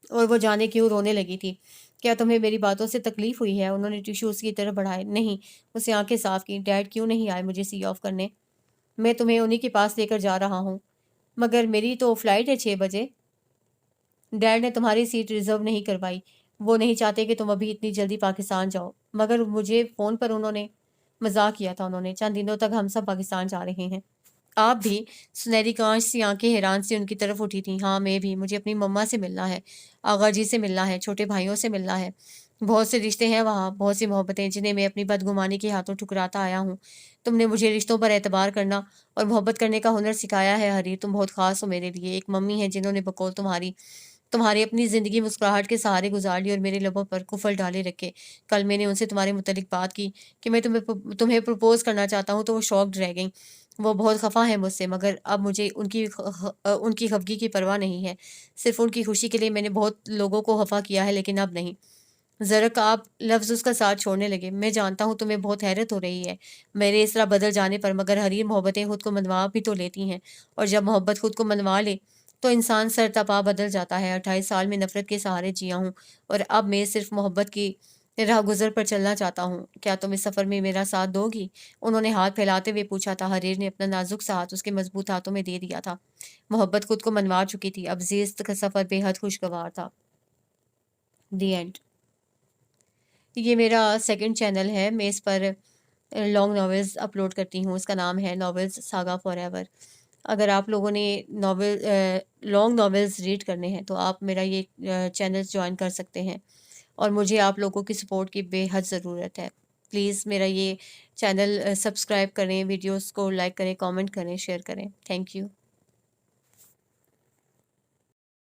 اور وہ جانے کیوں رونے لگی تھی۔ کیا تمہیں میری باتوں سے تکلیف ہوئی ہے؟ انہوں نے ٹیشو اس کی طرف بڑھائے۔ نہیں۔ اسے آنکھیں صاف کی۔ ڈیڈ کیوں نہیں آئے مجھے سی آف کرنے؟ میں تمہیں انہی کے پاس لے کر جا رہا ہوں۔ مگر میری تو فلائٹ ہے 6 بجے۔ ڈیڈ نے تمہاری سیٹ ریزرو نہیں کروائی، وہ نہیں چاہتے کہ تم ابھی اتنی جلدی پاکستان جاؤ۔ مگر مجھے فون پر انہوں نے مذاق کیا تھا، انہوں نے چند دنوں تک ہم سب پاکستان جا رہے ہیں۔ آپ بھی؟ سنہری کانچ سی آنکھیں حیران سے ان کی طرف اٹھی تھیں۔ ہاں میں بھی، مجھے اپنی مما سے ملنا ہے، آغا جی سے ملنا ہے، چھوٹے بھائیوں سے ملنا ہے۔ بہت سے رشتے ہیں وہاں، بہت سی محبتیں جنہیں میں اپنی بدگمانی کے ہاتھوں ٹھکراتا آیا ہوں۔ تم نے مجھے رشتوں پر اعتبار کرنا اور محبت کرنے کا ہنر سکھایا ہے حریر، تم بہت خاص ہو میرے لیے۔ ایک ممی ہے جنہوں نے بقول تمہاری اپنی زندگی مسکراہٹ کے سہارے گزار لی اور میرے لبوں پر کفل ڈالے رکھے۔ کل میں نے ان سے تمہارے متعلق بات کی کہ میں تمہیں پرپوز کرنا چاہتا ہوں تو وہ شاکڈ رہ گئیں۔ وہ بہت خفا ہیں مجھ سے، مگر اب مجھے ان کی خفگی کی پرواہ نہیں ہے۔ صرف ان کی خوشی کے لیے میں نے بہت لوگوں کو خفا کیا ہے، لیکن اب نہیں۔ زرق آپ لفظ اس کا ساتھ چھوڑنے لگے۔ میں جانتا ہوں تمہیں بہت حیرت ہو رہی ہے میرے اس طرح بدل جانے پر، مگر حریر محبتیں خود کو منوا بھی تو لیتی ہیں، اور جب محبت خود کو منوا لے تو انسان سر تپا بدل جاتا ہے۔ 28 سال میں نفرت کے سہارے جیا ہوں، اور اب میں صرف محبت کی راہ گزر پر چلنا چاہتا ہوں، کیا تم اس سفر میں میرا ساتھ دو گی؟ انہوں نے ہاتھ پھیلاتے ہوئے پوچھا تھا۔ حریر نے اپنا نازک سا ہاتھ اس کے مضبوط ہاتھوں میں دے دیا تھا۔ محبت خود کو منوا چکی تھی، اب زیست کا سفر بے حد خوشگوار تھا۔ The end. یہ میرا سیکنڈ چینل ہے، میں اس پر لانگ ناولز اپلوڈ کرتی ہوں، اس کا نام ہے ناولز ساگا فار ایور۔ اگر آپ لوگوں نے لانگ ناولز ریڈ کرنے ہیں تو آپ میرا یہ چینل جوائن کر سکتے ہیں، اور مجھے آپ لوگوں کی سپورٹ کی بے حد ضرورت ہے۔ پلیز میرا یہ چینل سبسکرائب کریں، ویڈیوز کو لائک کریں، کامنٹ کریں، شیئر کریں۔ Thank you.